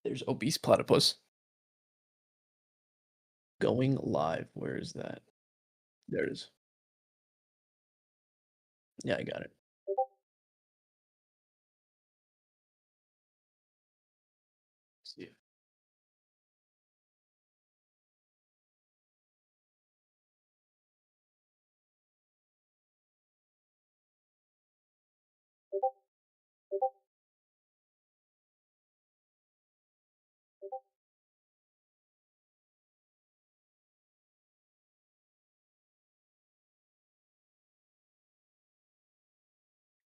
There's obese platypus. Going live. Where is that? There it is. Yeah, I got it. See.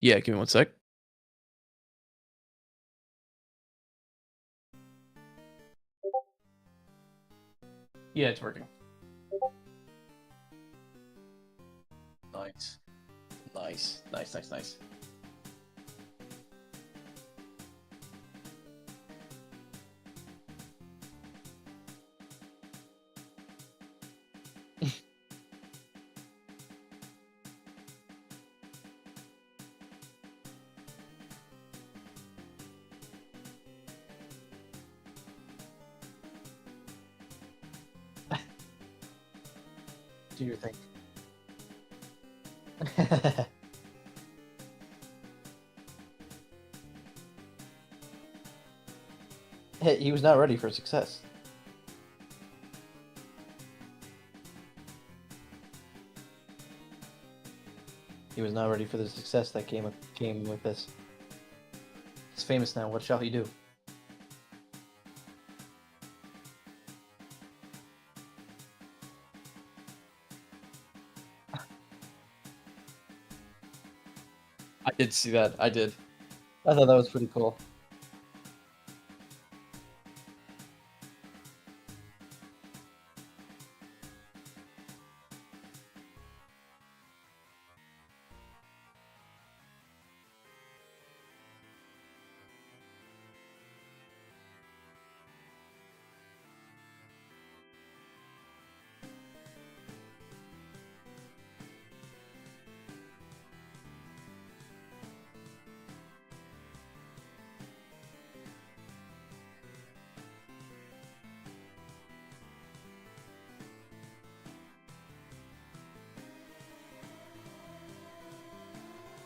Yeah, give me one sec. Yeah, it's working. Nice. Nice. Nice, nice, nice. Do your thing. Hey, he was not ready for success. He was not ready for the success that came with this. He's famous now. What shall he do? I did see that. I did. I thought that was pretty cool.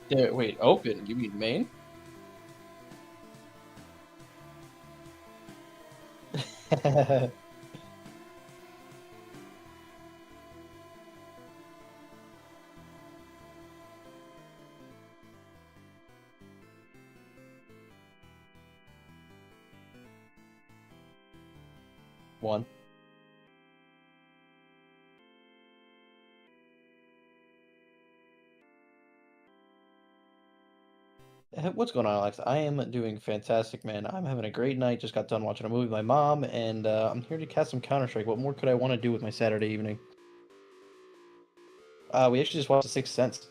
Yeah, wait, open? You mean main? One. What's going on, Alex? I am doing fantastic, man. I'm having a great night. Just got done watching a movie with my mom, and I'm here to cast some Counter-Strike. What more could I want to do with my Saturday evening? We actually just watched The Sixth Sense.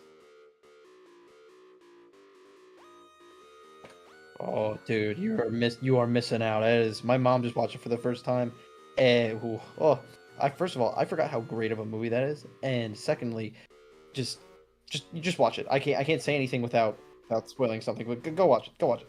Oh, dude, you are missing out. That is my mom just watched it for the first time, and oh, I first of all I forgot how great of a movie that is, and secondly, just you just watch it. I can't say anything without spoiling something. But go watch it. Go watch it.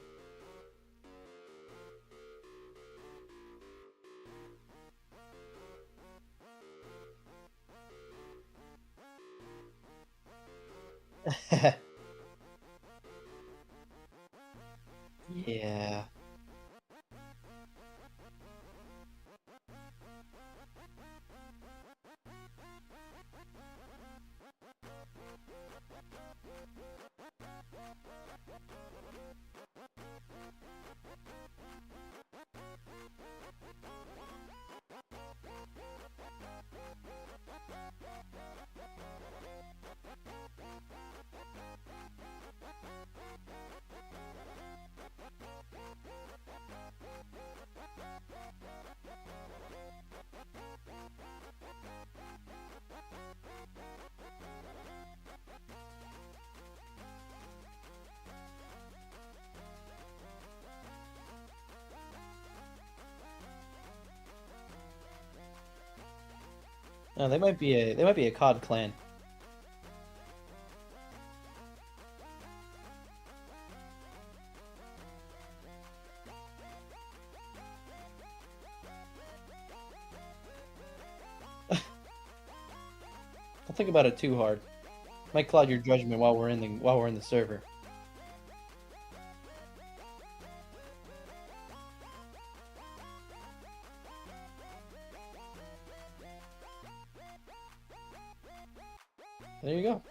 Yeah. No, they might be a COD clan. think about it too hard. Might cloud your judgment while we're in the server. There you go.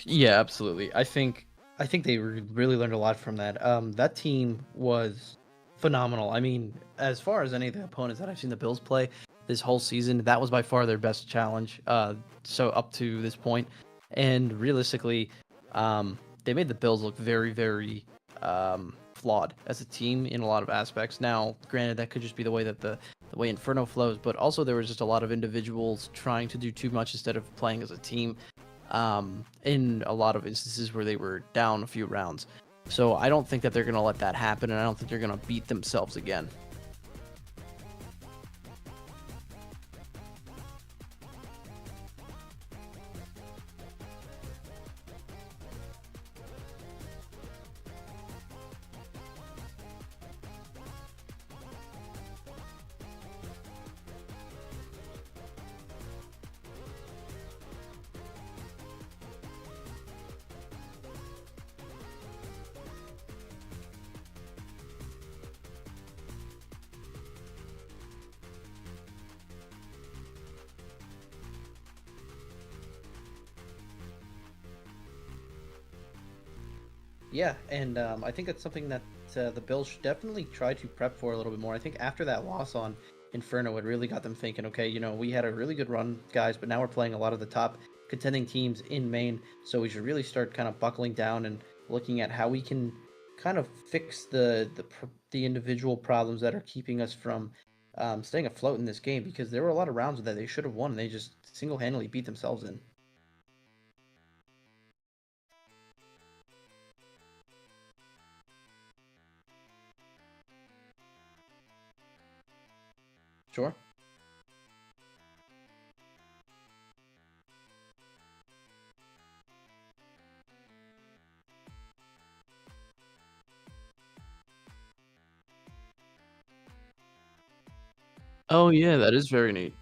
Yeah, absolutely. I think they really learned a lot from that. That team was phenomenal. I mean, as far as any of the opponents that I've seen the Bills play this whole season, that was by far their best challenge. So up to this point, and realistically, they made the Bills look very, very flawed as a team in a lot of aspects. Now, granted, that could just be the way that the way Inferno flows, but also there was just a lot of individuals trying to do too much instead of playing as a team in a lot of instances where they were down a few rounds. So I don't think that they're going to let that happen, and I don't think they're going to beat themselves again. Yeah, and I think that's something that the Bills should definitely try to prep for a little bit more. I think after that loss on Inferno, it really got them thinking, okay, we had a really good run, guys, but now we're playing a lot of the top contending teams in Maine, so we should really start kind of buckling down and looking at how we can kind of fix the individual problems that are keeping us from staying afloat in this game, because there were a lot of rounds that they should have won, and they just single-handedly beat themselves in. Sure. Oh yeah, that is very neat.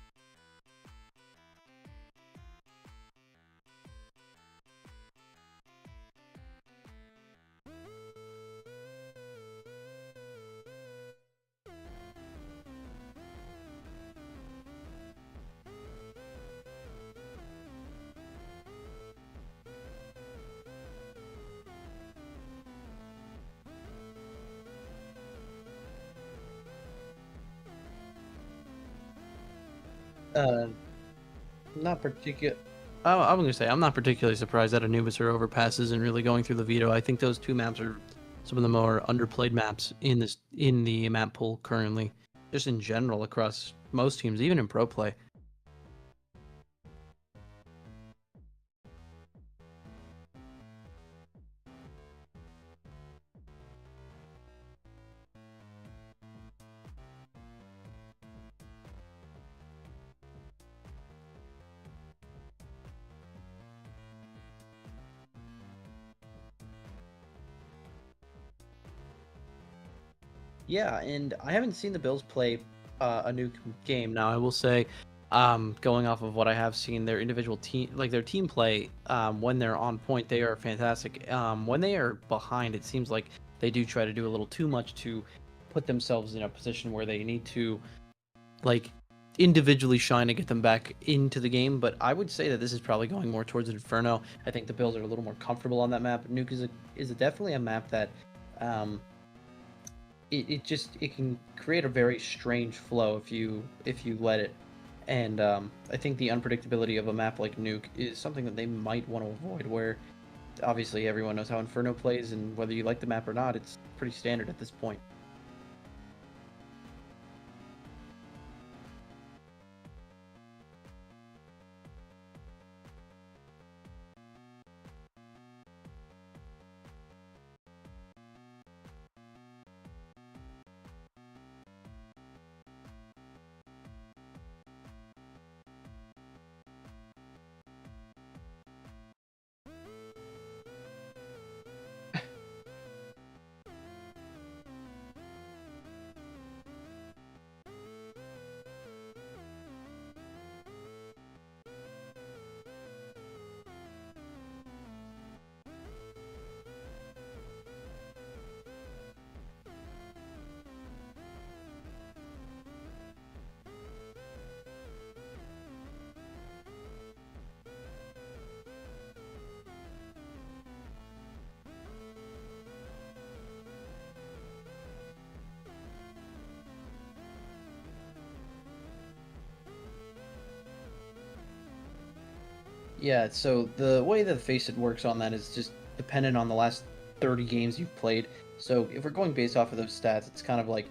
Uh, Not particular. I'm gonna say I'm not particularly surprised that Anubis or Overpasses and really going through the veto. I think those two maps are some of the more underplayed maps in the map pool currently, just in general across most teams, even in pro play. Yeah, and I haven't seen the Bills play a new game. Now, I will say, going off of what I have seen, their individual team, like their team play, when they're on point, they are fantastic. When they are behind, it seems like they do try to do a little too much to put themselves in a position where they need to like individually shine to get them back into the game. But I would say that this is probably going more towards Inferno. I think the Bills are a little more comfortable on that map. Nuke definitely a map that um, it can create a very strange flow if you let it. And I think the unpredictability of a map like Nuke is something that they might want to avoid. Where obviously everyone knows how Inferno plays, and whether you like the map or not, it's pretty standard at this point. Yeah, so the way that Faceit works on that is just dependent on the last 30 games you've played. So if we're going based off of those stats, it's kind of like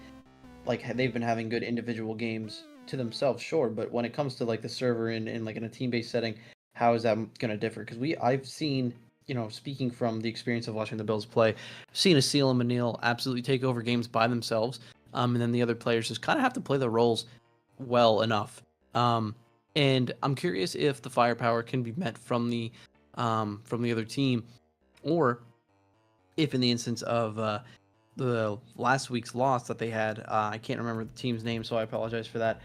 they've been having good individual games to themselves, sure, but when it comes to like the server in like in a team-based setting, how is that going to differ? Because I've seen, speaking from the experience of watching the Bills play, I've seen Asil and Manil absolutely take over games by themselves, and then the other players just kind of have to play their roles well enough. Um, and I'm curious if the firepower can be met from the other team, or if in the instance of the last week's loss that they had, I can't remember the team's name, so I apologize for that.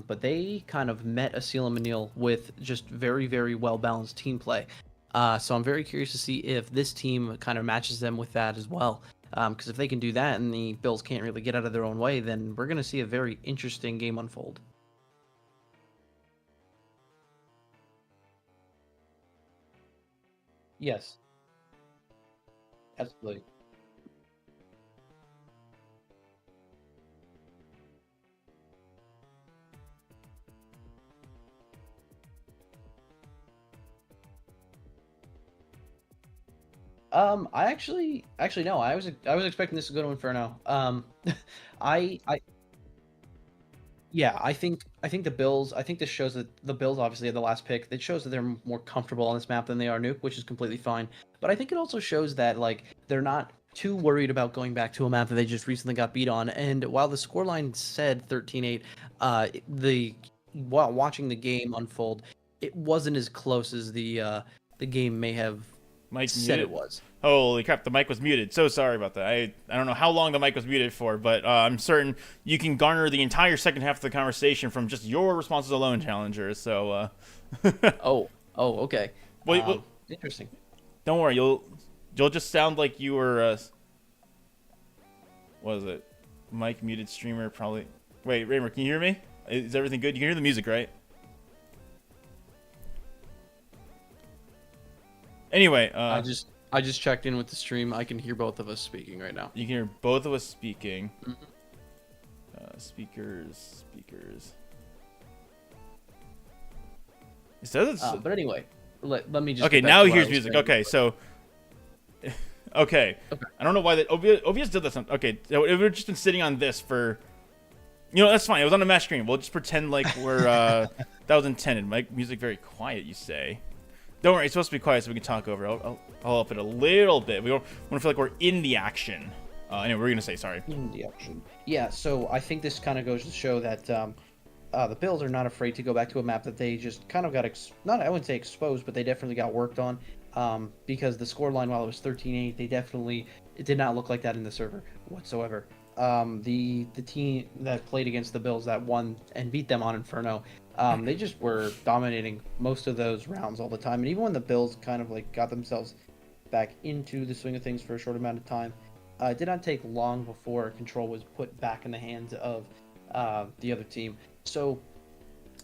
But they kind of met Asil and Manil with just very, very well balanced team play. So I'm very curious to see if this team kind of matches them with that as well. Because if they can do that and the Bills can't really get out of their own way, then we're going to see a very interesting game unfold. Yes, absolutely. I actually no, I was expecting this to go to Inferno. I Yeah, I think the Bills. I think this shows that the Bills obviously had the last pick. It shows that they're more comfortable on this map than they are Nuke, which is completely fine. But I think it also shows that like they're not too worried about going back to a map that they just recently got beat on. And while the scoreline said 13-8, the while watching the game unfold, it wasn't as close as the game may have Mic said it muted. was. Holy crap, the mic was muted. So sorry about that. I don't know how long the mic was muted for, but I'm certain you can garner the entire second half of the conversation from just your responses alone, Challenger. So, Oh, oh, okay. wait, wait, Interesting. don't worry. You'll just sound like you were. What is it? Mic muted streamer probably. Wait, Raymer, can you hear me? Is everything good? You can hear the music, right? Anyway, I just checked in with the stream. I can hear both of us speaking right now. you can hear both of us speaking. Mhm. Speakers. It says it's But anyway, let me just okay. get back Now to he what I hears was music. saying Okay, real quick. so okay. Okay. I don't know why that OBS did this. Okay, so we've just been sitting on this for. That's fine. It was on the match screen. We'll just pretend like we're that was intended. Music very quiet. You say. Don't worry. It's supposed to be quiet so we can talk over. I'll up it a little bit. We don't want to feel like we're in the action. Anyway, we're gonna say sorry. In the action. Yeah, so I think this kind of goes to show that the Bills are not afraid to go back to a map that they just kind of got not I wouldn't say exposed, but they definitely got worked on. Because the score line, while it was 13-8, it did not look like that in the server whatsoever. The team that played against the Bills that won and beat them on Inferno, they just were dominating most of those rounds all the time. And even when the Bills kind of like got themselves back into the swing of things for a short amount of time, it did not take long before control was put back in the hands of the other team. So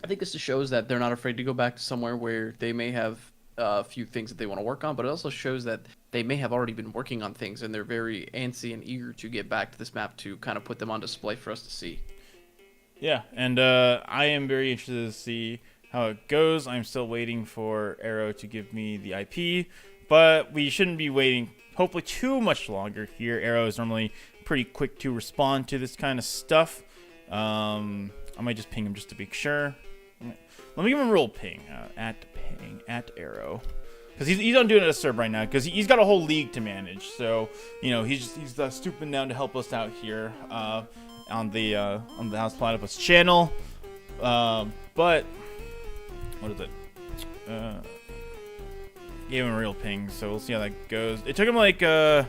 I think this just shows that they're not afraid to go back to somewhere where they may have a few things that they want to work on, but it also shows that they may have already been working on things and they're very antsy and eager to get back to this map to kind of put them on display for us to see. Yeah, and I am very interested to see how it goes. I'm still waiting for Arrow to give me the IP, but we shouldn't be waiting hopefully too much longer here. Arrow is normally pretty quick to respond to this kind of stuff. I might just ping him just to be sure. Let me give him a real ping. At Arrow. Because he's not doing it at a serve right now because he's got a whole league to manage. So, he's stooping down to help us out here on the House Platypus channel. But, what is it? Gave him a real ping, so we'll see how that goes. It took him like about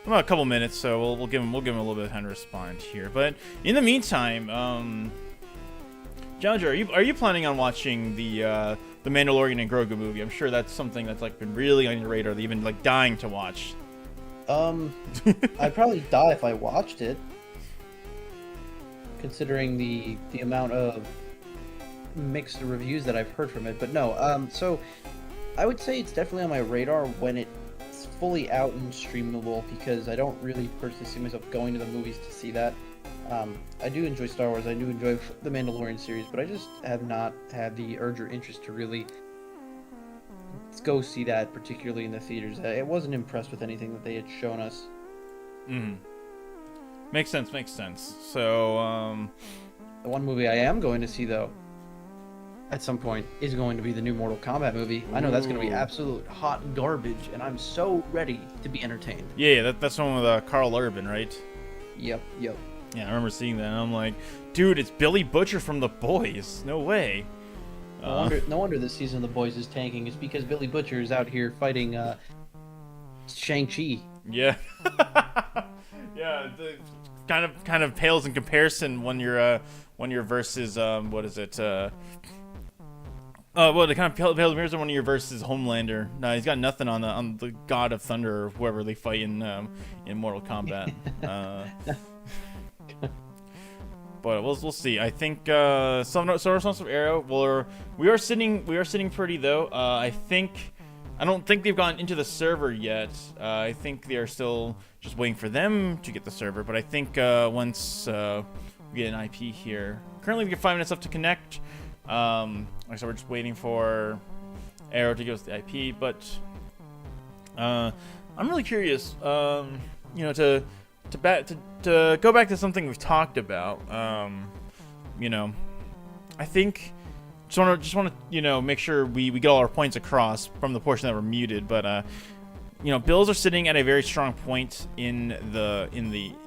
a couple minutes, so we'll give him a little bit of time to respond here. But in the meantime, Challenger, are you planning on watching the Mandalorian and Grogu movie? I'm sure that's something that's like been really on your radar, that you've been like dying to watch. I'd probably die if I watched it, considering the amount of mixed reviews that I've heard from it. But no, so I would say it's definitely on my radar when it's fully out and streamable, because I don't really personally see myself going to the movies to see that. I do enjoy Star Wars, I do enjoy the Mandalorian series, but I just have not had the urge or interest to really go see that, particularly in the theaters. I wasn't impressed with anything that they had shown us. Makes sense. Makes sense. So, The one movie I am going to see, though, at some point, is going to be the new Mortal Kombat movie. I know that's going to be absolute hot garbage, and I'm so ready to be entertained. Yeah, that's the one with Carl Urban, right? Yep. Yeah, I remember seeing that, and I'm like, dude, it's Billy Butcher from The Boys. No way. No wonder this season of The Boys is tanking. It's because Billy Butcher is out here fighting Shang-Chi. Yeah. Yeah, kind of pales in comparison when you're versus what is it? Well, it kind of pales in comparison when you're versus Homelander. No, he's got nothing on the God of Thunder or whoever they fight in Mortal Kombat. But we'll see. I think some Arrow. We are sitting pretty though. I don't think they've gone into the server yet. I think they are still just waiting for them to get the server. But I think once we get an IP here, currently we get 5 minutes left to connect. So we're just waiting for Arrow to give us the IP. But I'm really curious. To go back to something we've talked about. I think. Just want to make sure we get all our points across from the portion that were muted, but Bills are sitting at a very strong point in the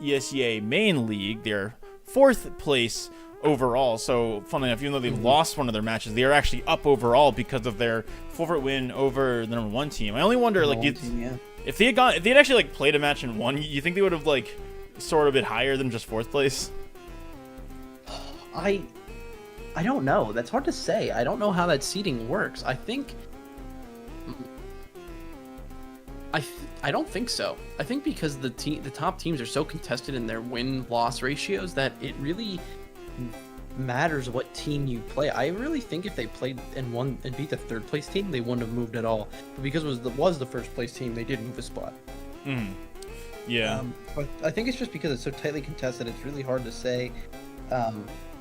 ESEA main league. They're 4th place overall. So funnily enough, even though they lost one of their matches, they are actually up overall because of their forfeit win over the number 1 team. I only wonder if they had actually played a match and won, you think they would have sort of been higher than just 4th place? I don't know. That's hard to say. I don't know how that seeding works. I don't think so. I think because the top teams are so contested in their win-loss ratios that it really matters what team you play. I really think if they played and won and beat the 3rd place team, they wouldn't have moved at all. But because it was the 1st place team, they did move a spot. Yeah. But I think it's just because it's so tightly contested. It's really hard to say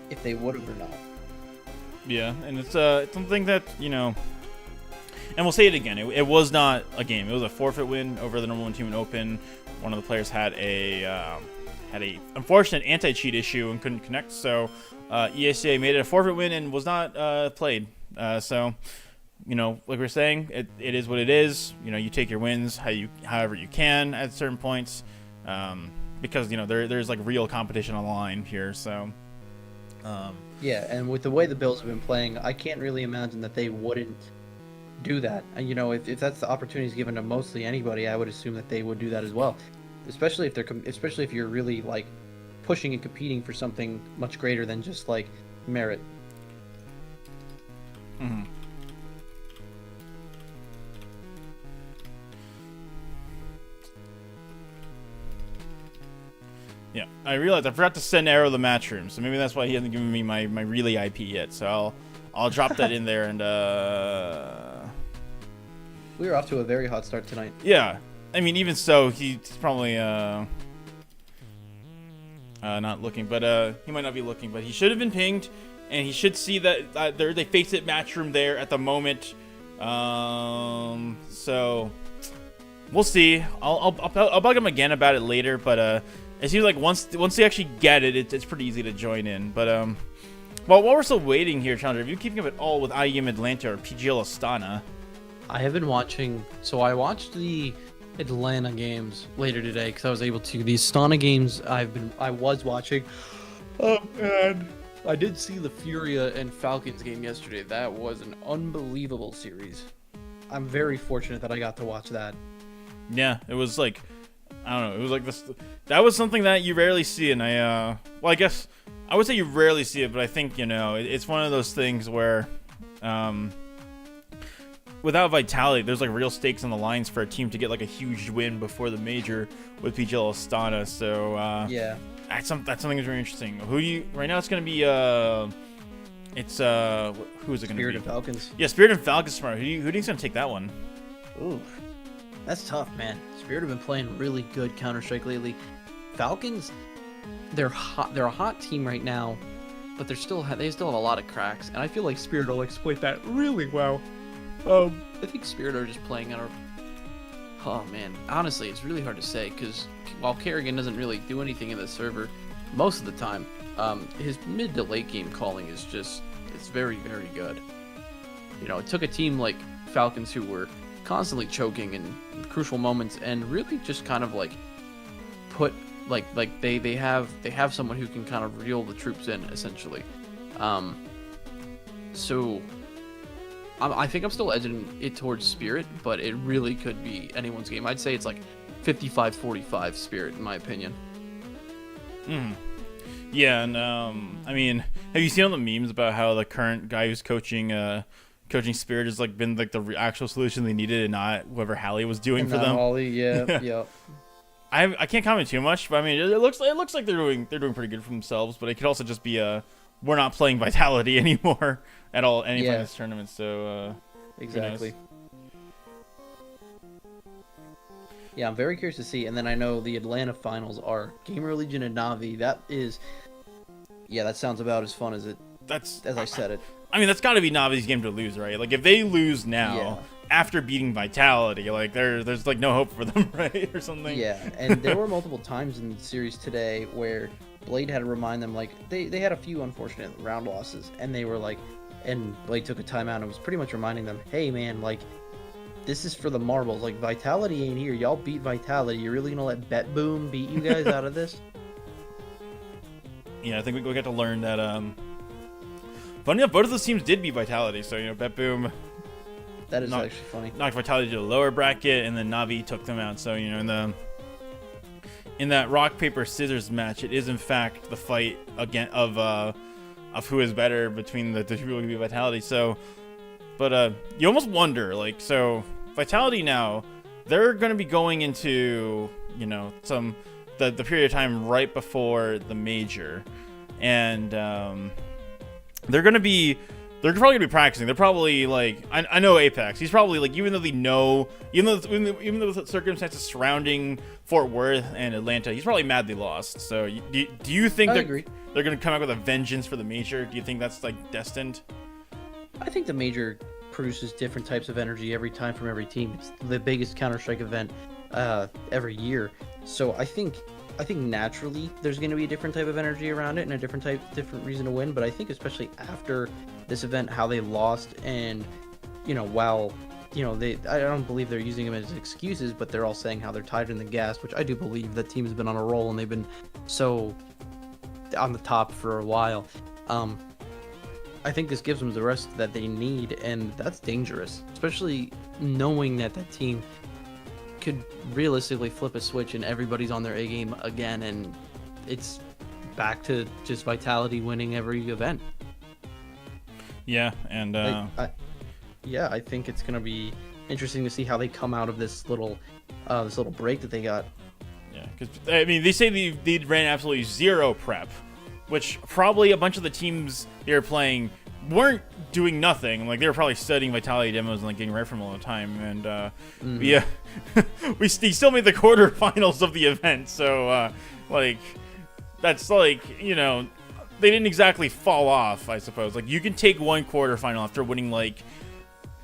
if they would have or not. Yeah, and it's something that, and we'll say it again, it was not a game. It was a forfeit win over the number 1 team in Open. One of the players had a unfortunate anti-cheat issue and couldn't connect, so ESA made it a forfeit win and was not played. So, like we were saying, it is what it is. You take your wins however you can at certain points, because there's real competition on the line here. So. Yeah, and with the way the Bills have been playing, I can't really imagine that they wouldn't do that. And if that's the opportunities given to mostly anybody, I would assume that they would do that as well. Especially if you're really pushing and competing for something much greater than just merit. Mm-hmm. Yeah, I realized I forgot to send Arrow the match room, so maybe that's why he hasn't given me my Relay IP yet. So I'll drop that in there and We were off to a very hot start tonight. Yeah, I mean even so, he's probably not looking, but he might not be looking, but he should have been pinged, and he should see that they face it match room there at the moment. So we'll see. I'll bug him again about it later, but it seems like once they actually get it, it's pretty easy to join in. But well, while we're still waiting here, Chandra, have you keeping up at all with IEM Atlanta or PGL Astana? I have been watching. So I watched the Atlanta games later today because I was able to. The Astana games I was watching. And I did see the Furia and Falcons game yesterday. That was an unbelievable series. I'm very fortunate that I got to watch that. Yeah, it was I don't know. It was this. That was something that you rarely see, and well, I guess I would say you rarely see it, but I think it's one of those things where, without vitality, there's real stakes on the lines for a team to get a huge win before the major with PGL Astana. So yeah, that's something that's very interesting. Right now? It's gonna be it's who is it gonna be? Spirit and Falcons. Yeah, Spirit and Falcons tomorrow. Who do you think's gonna take that one? Ooh. That's tough, man. Spirit have been playing really good Counter-Strike lately. Falcons, they're hot. They're a hot team right now, but they still have a lot of cracks, and I feel like Spirit will exploit that really well. I think Spirit are just playing out. Oh man, honestly, it's really hard to say because while Kerrigan doesn't really do anything in the server most of the time, his mid to late game calling is it's very, very good. You know, it took a team like Falcons who were constantly choking in crucial moments and really just kind of like put they have someone who can kind of reel the troops in essentially. So I think I'm still edging it towards Spirit, but it really could be anyone's game. I'd say it's like 55-45 Spirit in my opinion. Yeah, and I mean, have you seen all the memes about how the current guy who's coaching Spirit has like been like the actual solution they needed, and not whoever Hallie was doing And for them? Holly, yeah. I can't comment too much, but I mean, it looks like they're doing pretty good for themselves. But it could also just be we're not playing Vitality anymore at all any point in this tournament. So exactly. Yeah, I'm very curious to see. And then I know the Atlanta finals are Gamer Legion and Navi. That sounds about as fun as I said it. I mean, that's got to be Navi's game to lose, right? Like if they lose now after beating Vitality, like there's like no hope for them, right, or something. Yeah, and there were multiple times in the series today where Blade had to remind them, like they had a few unfortunate round losses, and they were like, and Blade took a timeout and was pretty much reminding them, hey man, like this is for the marbles. Like Vitality ain't here. Y'all beat Vitality. You're really gonna let Bet Boom beat you guys out of this? Yeah, I think we got to learn that. Funny enough, both of those teams did beat Vitality, so Bet Boom. That is actually funny. Knocked Vitality to the lower bracket, and then Navi took them out. So in that rock paper scissors match, it is in fact the fight again of who is better between the two people who beat Vitality. So, but you almost wonder, like, so Vitality now, they're going to be going into the period of time right before the major, and they're probably gonna be practicing. They're probably like, I know Apex. He's probably like, even though the circumstances surrounding Fort Worth and Atlanta, he's probably mad they lost. So do you think they're gonna come out with a vengeance for the major? Do you think that's like destined? I think the major produces different types of energy every time from every team. It's the biggest Counter-Strike event every year. So I think naturally there's going to be a different type of energy around it and a different reason to win. But I think especially after this event, how they lost, and while I don't believe they're using them as excuses, but they're all saying how they're tied in the gas, which I do believe. That team has been on a roll and they've been so on the top for a while. I think this gives them the rest that they need, and that's dangerous, especially knowing that team could realistically flip a switch and everybody's on their A game again, and it's back to just Vitality winning every event. Yeah, and I think it's gonna be interesting to see how they come out of this little break that they got. Yeah, because I mean, they say they ran absolutely zero prep, which probably a bunch of the teams they were playing weren't doing nothing. Like they were probably studying Vitality demos and like getting ready for them all the time. And we still made the quarterfinals of the event. So like that's like they didn't exactly fall off, I suppose. Like you can take one quarterfinal after winning like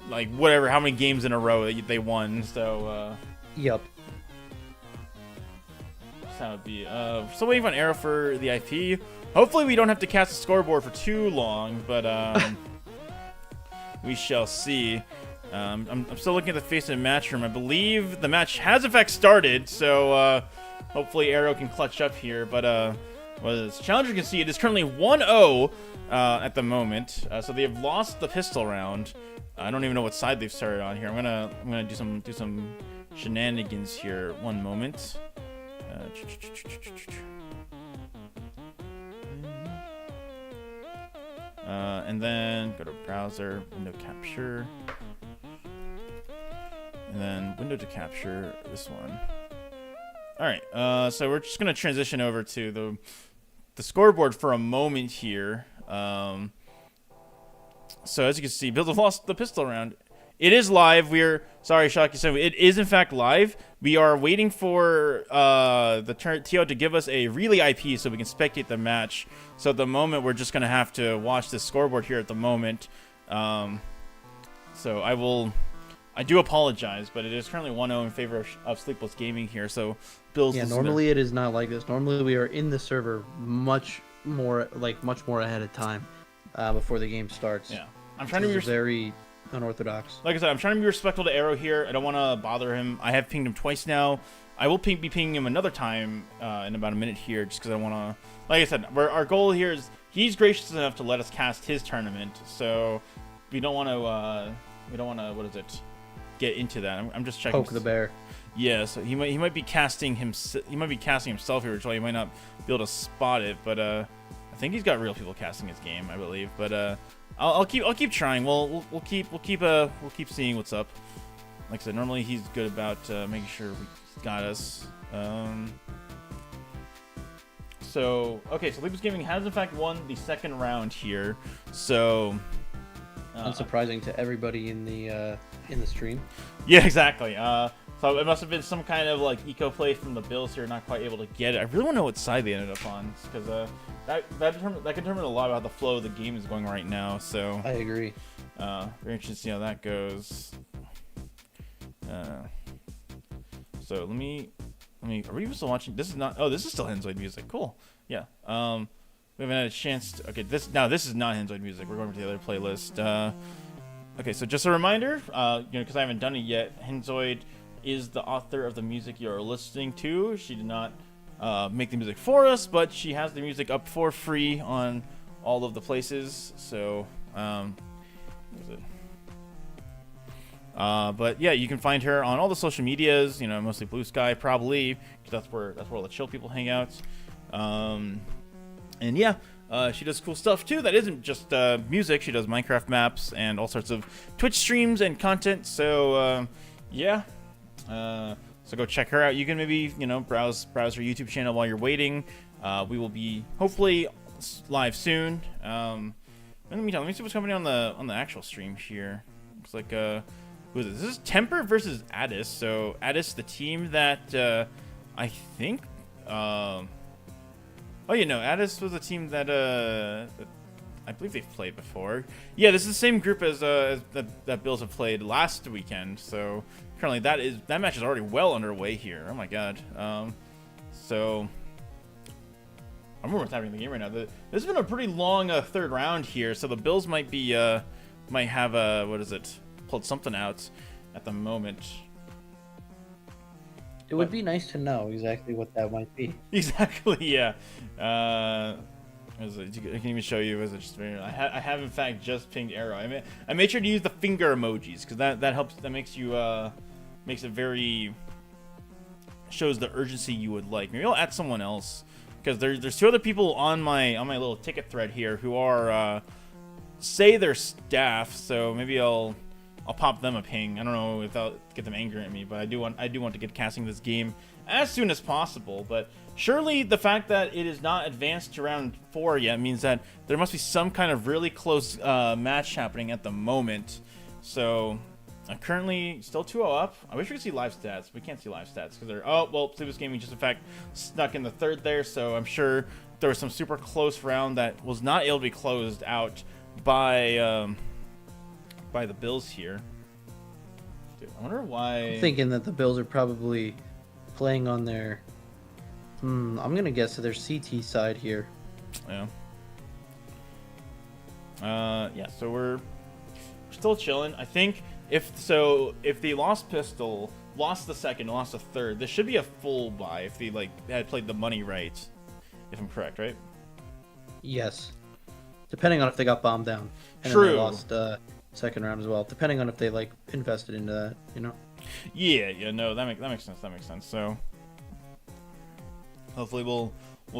whatever, how many games in a row that they won. So yep. That would be still waiting for an arrow for the IP. Hopefully we don't have to cast a scoreboard for too long, but we shall see. I'm still looking at the face of the match room. I believe the match has in fact started, so hopefully Arrow can clutch up here. But as Challenger can see, it is currently 1-0 at the moment. So they have lost the pistol round. I don't even know what side they've started on here. I'm gonna do some shenanigans here. One moment. And then go to browser, window capture, and then window to capture this one. All right, so we're just gonna transition over to the scoreboard for a moment here. So as you can see, Bills have lost the pistol round. It is live. Sorry, Shocky, so it is in fact live. We are waiting for the TO to give us a relay IP so we can spectate the match. So at the moment, we're just going to have to watch this scoreboard here at the moment. So I will I do apologize, but it is currently 1-0 in favor of Sleepless Gaming here. So Bills. Yeah, normally it is not like this. Normally we are in the server much more ahead of time before the game starts. Yeah, I'm trying to be very unorthodox. Like I said, I'm trying to be respectful to Arrow here. I don't want to bother him. I have pinged him twice now. I will be pinging him another time in about a minute here, just because I want to. Like I said, our goal here is he's gracious enough to let us cast his tournament, so we don't want to. What is it? Get into that. I'm just checking. Poke the bear. Yeah, so he might be casting himself here, so he might not be able to spot it. But I think he's got real people casting his game, I believe. But I'll keep trying. We'll keep seeing what's up. Like I said, normally he's good about making sure we got us. So Sleepless Gaming has in fact won the second round here. So unsurprising to everybody in the stream. Yeah, exactly. So it must have been some kind of like eco play from the Bills here, not quite able to get it. I really want to know what side they ended up on, because that can determine a lot about the flow of the game is going right now. So I agree. Very interested to see how that goes. So let me. Are we still watching? This is not. Oh, this is still Henzoid music. Cool. Yeah. We haven't had a chance to. Okay. This is not Henzoid music. We're going to the other playlist. Okay. So just a reminder, because I haven't done it yet. Henzoid is the author of the music you're listening to. She did not make the music for us, but she has the music up for free on all of the places. So, what is it? But yeah, you can find her on all the social medias. Mostly Blue Sky, probably, because that's where all the chill people hang out. And yeah, she does cool stuff too. That isn't just music. She does Minecraft maps and all sorts of Twitch streams and content. So yeah. So go check her out. You can maybe browse her YouTube channel while you're waiting. We will be hopefully live soon. In the meantime, let me see what's coming on the actual stream here. Looks like who is this? This is Temper versus Addis. So Addis, the team that I think Addis was a team that I believe they've played before. Yeah, this is the same group as that Bills have played last weekend. So currently that match is already well underway here. Oh my god. So I remember what's happening in the game right now. This has been a pretty long third round here, so the Bills might have pulled something out at the moment. It would be nice to know exactly what that might be. Exactly, yeah. I can even show you. I have in fact just pinged Arrow. I made sure to use the finger emojis, because that helps. That makes it very, shows the urgency you would like. Maybe I'll add someone else, because there's two other people on my little ticket thread here who are say they're staff. So maybe I'll pop them a ping. I don't know if I'll get them angry at me, but I do want to get casting this game as soon as possible. But surely the fact that it is not advanced to round 4 yet means that there must be some kind of really close match happening at the moment. So I'm currently still 2-0 up. I wish we could see live stats. We can't see live stats because they're... Oh, well, Sleepless Gaming just in fact snuck in the third there. So I'm sure there was some super close round that was not able to be closed out by the Bills here. Dude, I wonder why... I'm thinking that the Bills are probably playing on their... I'm going to guess to their CT side here. Yeah. Yeah, so we're still chilling. I think if the Lost Pistol lost the second, lost the third, this should be a full buy if they had played the money right. If I'm correct, right? Yes. Depending on if they got bombed down. And True. Then they lost second round as well. Depending on if they invested into that, Yeah, no, that makes sense. So hopefully we'll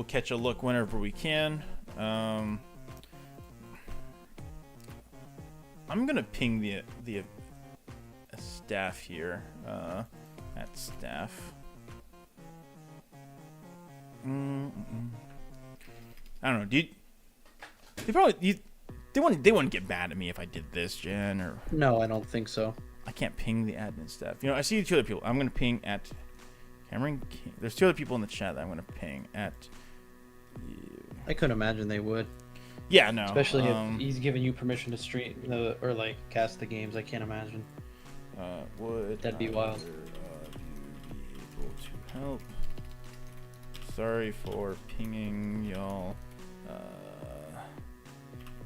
catch a look whenever we can. I'm gonna ping the staff here at staff. I don't know. They wouldn't get mad at me if I did this, Jen, or... No, I don't think so. I can't ping the admin staff. I see two other people. I'm gonna ping at Cameron King. There's two other people in the chat that I'm gonna ping at. I couldn't imagine they would. Yeah, no. Especially if he's giving you permission to stream or cast the games. I can't imagine. Would That'd be wild. either of you be able to help? Sorry for pinging y'all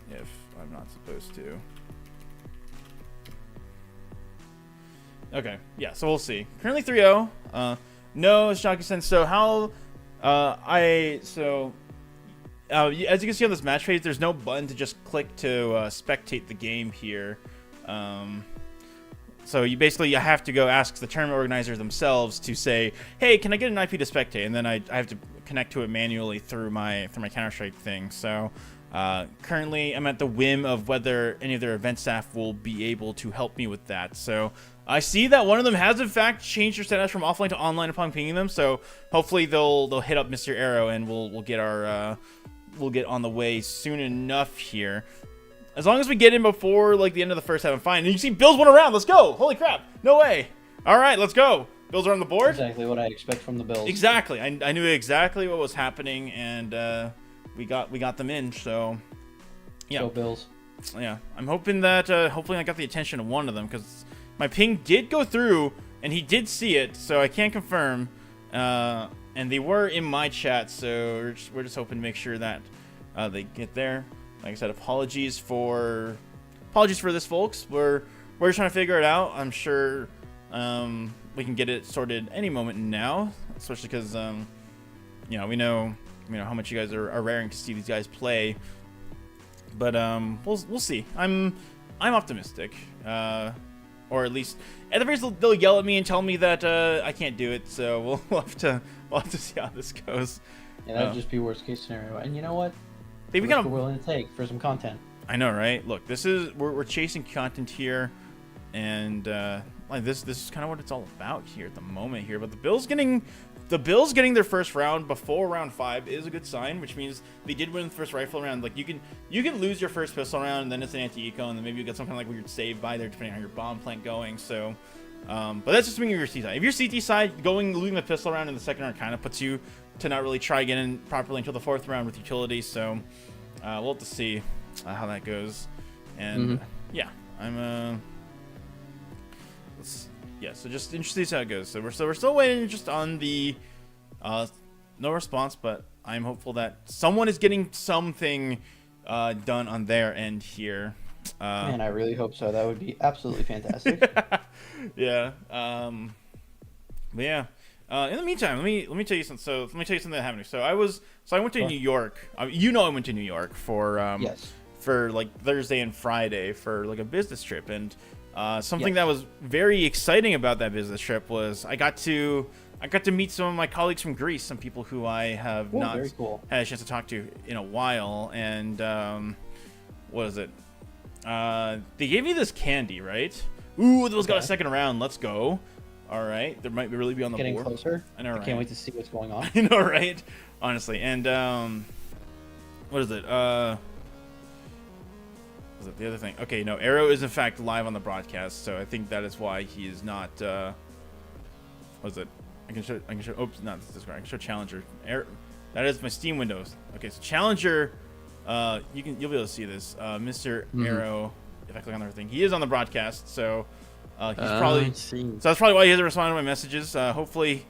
if I'm not supposed to. Okay, yeah, so we'll see. Currently 3-0. No, Shaki-sen. So how as you can see on this match page, there's no button to just click to spectate the game here. So you basically have to go ask the tournament organizers themselves to say, hey, can I get an IP to spectate? And then I have to connect to it manually through my Counter-Strike thing. So currently I'm at the whim of whether any of their event staff will be able to help me with that. So I see that one of them has in fact changed their status from offline to online upon pinging them. So hopefully they'll hit up Mr. Arrow and we'll get our we'll get on the way soon enough here. As long as we get in before like the end of the first half, I'm fine. And you see Bills went around. Let's go. Holy crap. No way. All right, let's go. Bills are on the board. Exactly what I expect from the Bills. Exactly. I knew exactly what was happening, and we got them in. So yeah. Go Bills. Yeah. I'm hoping that hopefully I got the attention of one of them because my ping did go through and he did see it. So I can't confirm. And they were in my chat, so we're just hoping to make sure that they get there. Like I said, apologies for this, folks. We're just trying to figure it out. I'm sure we can get it sorted any moment now, especially because you know we know how much you guys are raring to see these guys play. But we'll see. I'm optimistic, or at least at the very least they'll yell at me and tell me that I can't do it. So we'll have to see how this goes. Yeah, that'd just be worst case scenario. And you know what? We're willing to take for some content. I know, right? Look, this is we're chasing content here, and like this is kind of what it's all about here at the moment here. But the Bills getting their first round before round 5 is a good sign, which means they did win the first rifle round. Like you can lose your first pistol round, and then it's an anti-eco, and then maybe you get some kind of like weird save by there depending on your bomb plant going. So, but that's just your CT side. If your CT side losing the pistol round in the second round kind of puts you to not really try again properly until the 4th round with utility. So we'll have to see how that goes. And yeah, I'm so just interested to see how it goes. So we're still waiting just on the no response, but I'm hopeful that someone is getting something done on their end here. Man, I really hope so. That would be absolutely fantastic. Yeah. But yeah. In the meantime, let me tell you something. So let me tell you something that happened. So I went to New York. I went to New York for yes. for like Thursday and Friday for like a business trip, and something that was very exciting about that business trip was I got to meet some of my colleagues from Greece, some people who I have not very cool. had a chance to talk to in a while, and what is it? They gave me this candy, right? Ooh, those got a second round. Let's go. All right, there might really be on the Getting board. Closer. I know, right? I can't wait to see what's going on. I know, right? Honestly, and what is it? Was it the other thing? Okay, no, Arrow is in fact live on the broadcast, so I think that is why he is not. What is it? I can show. Oops, not this Discord. I can show Challenger. That is my Steam windows. Okay, so Challenger. You'll be able to see this. Mr. Arrow. If I click on everything, he is on the broadcast, so. He's probably so that's probably why he hasn't responded to my messages. Hopefully,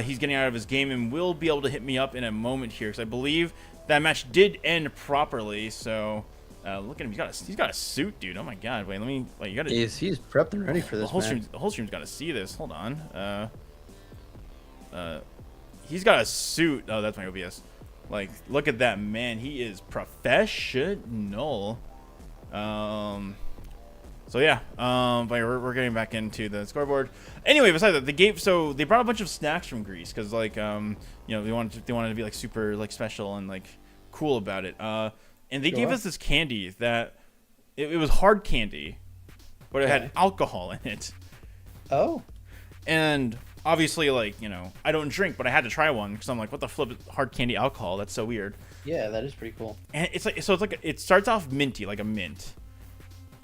he's getting out of his game and will be able to hit me up in a moment here because I believe that match did end properly. So look at him, he's got a suit, dude. Oh my god, wait, you gotta. He's prepped and ready for this. The whole stream's got to see this. Hold on. He's got a suit. Oh, that's my OBS. Like, look at that man. He is professional. So yeah, but we're getting back into the scoreboard. Anyway, besides that, they brought a bunch of snacks from Greece because like they wanted to be like super like special and like cool about it. And they gave us this candy that it was hard candy, but it had alcohol in it. Oh. And obviously, like I don't drink, but I had to try one because I'm like, what the flip is hard candy alcohol? That's so weird. Yeah, that is pretty cool. And it starts off minty, like a mint.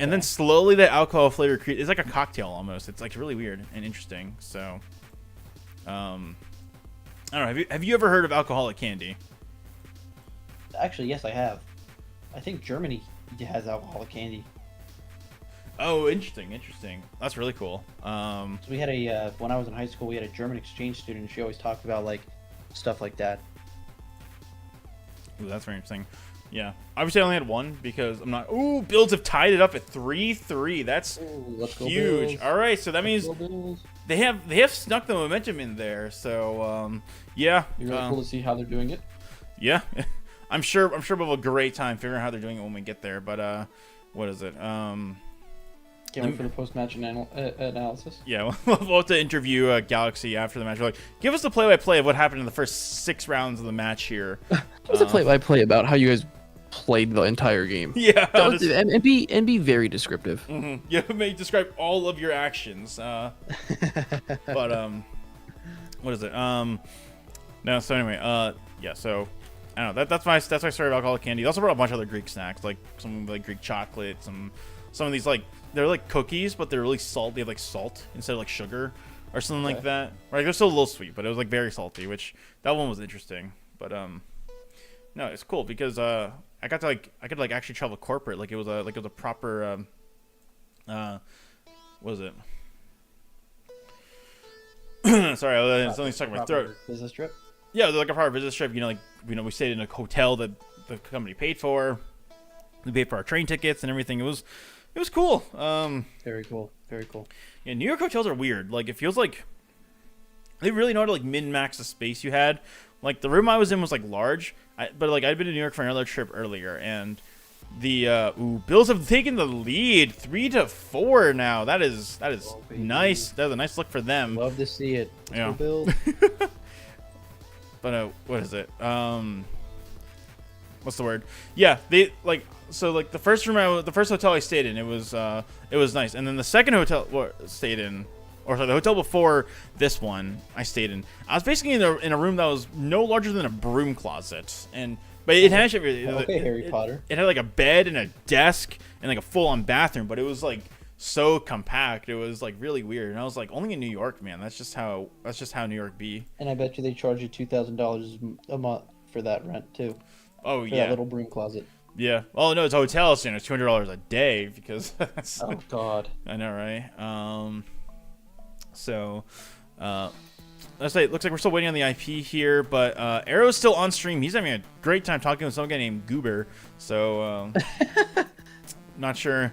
And then slowly the alcohol flavor it's like a cocktail almost. It's like really weird and interesting. So, I don't know. Have you ever heard of alcoholic candy? Actually, yes, I have. I think Germany has alcoholic candy. Oh, interesting. That's really cool. So we had a when I was in high school, we had a German exchange student. She always talked about like stuff like that. Ooh, that's very interesting. Yeah, obviously I only had one because I'm not. Ooh, Bills have tied it up at 3-3. That's Let's go huge. Bills. All right, so that means they have snuck the momentum in there. So yeah, Be really cool to see how they're doing it. yeah, I'm sure we'll have a great time figuring out how they're doing it when we get there. But what is it? Can't wait for the post-match analysis. Yeah, we'll have to interview Galaxy after the match. We're like, give us the play-by-play of what happened in the first 6 rounds of the match here. What's a play-by-play about how you guys played the entire game? Yeah, and be very descriptive. Mm-hmm. Yeah, may describe all of your actions. But what is it? No. So anyway, yeah. So I don't know. That's my story about alcoholic candy. They also brought a bunch of other Greek snacks, like some like Greek chocolate, some of these like they're like cookies, but they're really salt. They have like salt instead of like sugar or something like that. Right? They're still a little sweet, but it was like very salty, which that one was interesting. But no, it's cool because I could actually travel corporate. Like it was a proper what was it? Sorry, something stuck in my throat. Business trip. Yeah, it was like a proper business trip. We stayed in a hotel that the company paid for. We paid for our train tickets and everything. It was cool. Very cool. Very cool. Yeah, New York hotels are weird. Like it feels like they really know how to like min-max the space you had. Like the room I was in was like large, but like I'd been to New York for another trip earlier, and the Bills have taken the lead 3-4 now. That is nice. That's a nice look for them. Love to see it. Let's Yeah. go Bills. But what is it? What's the word? Yeah, they like so like the first hotel I stayed in, it was nice, and then the second hotel stayed in. Or sorry, the hotel before this one I stayed in. I was basically in a room that was no larger than a broom closet, but it had Harry Potter. It had like a bed and a desk and like a full-on bathroom, but it was like so compact. It was like really weird, and I was like, only in New York, man. That's just how New York be. And I bet you they charge you $2,000 a month for that rent too. Oh For yeah, that little broom closet. yeah. Well, no, it's a hotel, so it's $200 a day because that's. Oh God. I know, right? So, let's say it looks like we're still waiting on the IP here, but Arrow's still on stream. He's having a great time talking with some guy named Goober. So, not sure.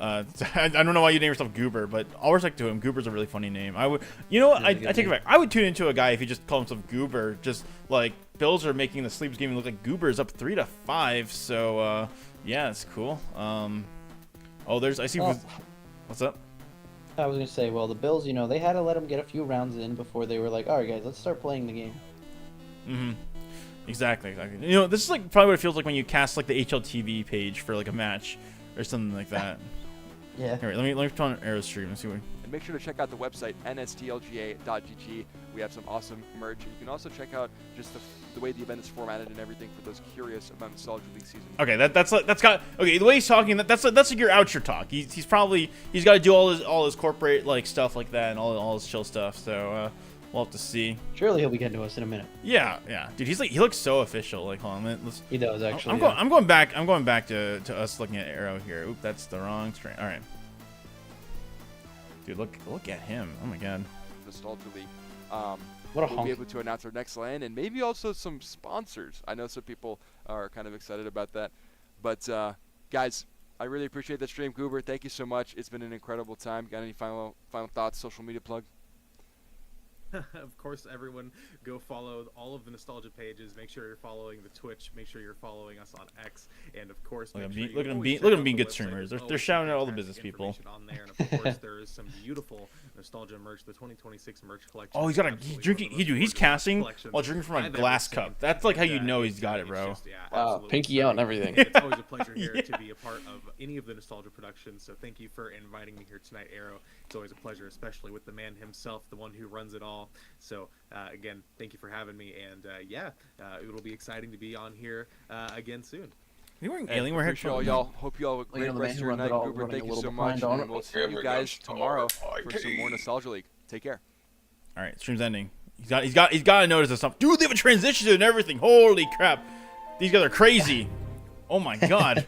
I don't know why you name yourself Goober, but all respect to him. Goober's a really funny name. I would, I take it back. I would tune into a guy if he just called himself Goober. Just like Bills are making the Sleeps game look like Goober's up 3-5. So, yeah, it's cool. I see. Oh. What's up? I was gonna say, well, the Bills, they had to let them get a few rounds in before they were like, all right, guys, let's start playing the game. Mm-hmm. Exactly. This is like probably what it feels like when you cast like the HLTV page for like a match or something like that. Yeah. All right, let me put on Arrow stream and see what. And make sure to check out the website NSTLGA.gg. We have some awesome merch, and you can also check out just the way the event is formatted and everything for those curious about Nostalgia League season. Okay, the way he's talking, that's like your outro talk. He's got to do all his corporate like stuff like that and all his chill stuff. So we'll have to see. Surely he'll be getting to us in a minute. Yeah, dude, he looks so official. Like, hold on, let's. He does actually. I'm going back to us looking at Arrow here. Oop, that's the wrong screen. All right. Dude, look at him. Oh my God. Nostalgia League. What a we'll hunk. be able to announce our next LAN and maybe also some sponsors. I know some people are kind of excited about that. But guys, I really appreciate that stream. Goober, thank you so much. It's been an incredible time. Got any final thoughts, social media plug? Of course, everyone go follow all of the Nostalgia pages. Make sure you're following the Twitch. Make sure you're following us on X. And of course, Look at make them sure you being always check out being the good website. streamers. There's They're always shouting some at all the fantastic business people. information on there. And of course, there is some beautiful Nostalgia merch, the 2026 merch collection. Oh, he's casting while drinking from a glass cup. That's like how you know he's got it, bro. Pinky out and everything. It's always a pleasure here to be a part of any of the Nostalgia productions. So thank you for inviting me here tonight, Arrow. It's always a pleasure, especially with the man himself, the one who runs it all. So again, thank you for having me, and it'll be exciting to be on here again soon. You wearing Alienware headphones? Y'all. Hope you all have a great rest of your night. Goober, thank you so much. And we'll see you guys tomorrow for some more Nostalgia League. Take care. All right, stream's ending. He's got to notice this stuff. Dude, they have a transition and everything. Holy crap, these guys are crazy. Oh my God.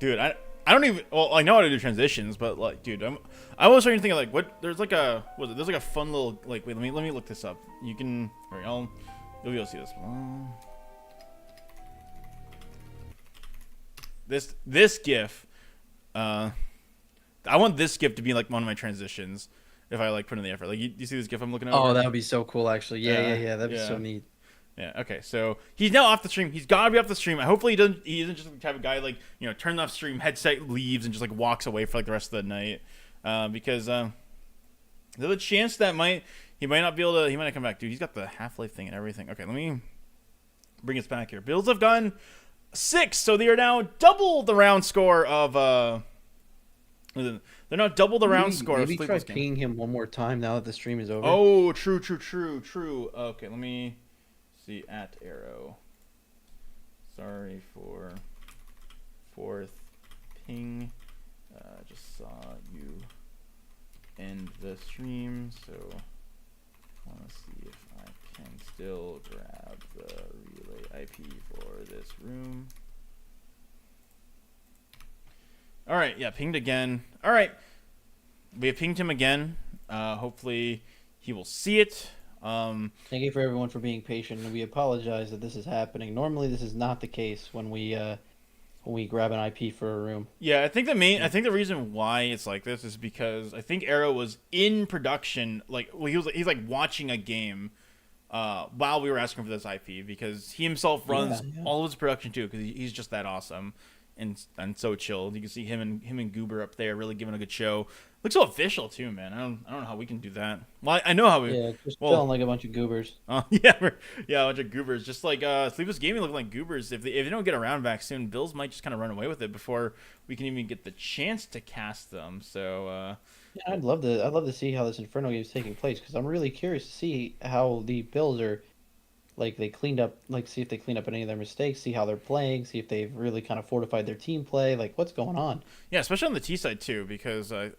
Dude, I don't even. Well, I know how to do transitions, but like, dude, I was starting to think of like what. There's like a. What is it? There's like a fun little like. Wait, let me look this up. You can. All right, you'll be able to see this. This GIF. I want this GIF to be like one of my transitions. If I like put in the effort, like you see this GIF I'm looking at. Oh, that would be so cool, actually. Yeah. That'd be so yeah. neat. Yeah. Okay. So he's now off the stream. He's got to be off the stream. Hopefully he isn't just the type of guy like turn off stream, headset leaves, and just like walks away for like the rest of the night. Because there's a chance that he might not be able to. He might not come back, dude. He's got the Half-Life thing and everything. Okay, let me bring us back here. Bills have gone 6, so they are now double the round score of. They're now double the round score. Maybe of try Sleepless pinging him one more time now that the stream is over. Oh, true. Okay, let me see at Arrow. Sorry for fourth ping. Just saw you end the stream, so want to see if I can still grab the relay IP for this room. All right, yeah, pinged again. All right, we have pinged him again. Hopefully, he will see it. Thank you for everyone for being patient, and we apologize that this is happening. Normally, this is not the case when we grab an IP for a room. Yeah, I think the reason why it's like this is because I think Arrow was in production, he's like watching a game while we were asking for this IP because he himself runs all of his production too because he's just that awesome. And so chilled. You can see him and Goober up there really giving a good show. Looks so official too, man. I don't know how we can do that. Well, I know how we. Yeah, just feeling like a bunch of goobers. Yeah, a bunch of goobers. Just like Sleepless Gaming looking like goobers. If they don't get around back soon, Bills might just kind of run away with it before we can even get the chance to cast them. So. Yeah, I'd love to see how this Inferno game is taking place because I'm really curious to see how the Bills are. Like see if they cleaned up any of their mistakes, see how they're playing, see if they've really kind of fortified their team play, like what's going on. Yeah, especially on the T side too, because that's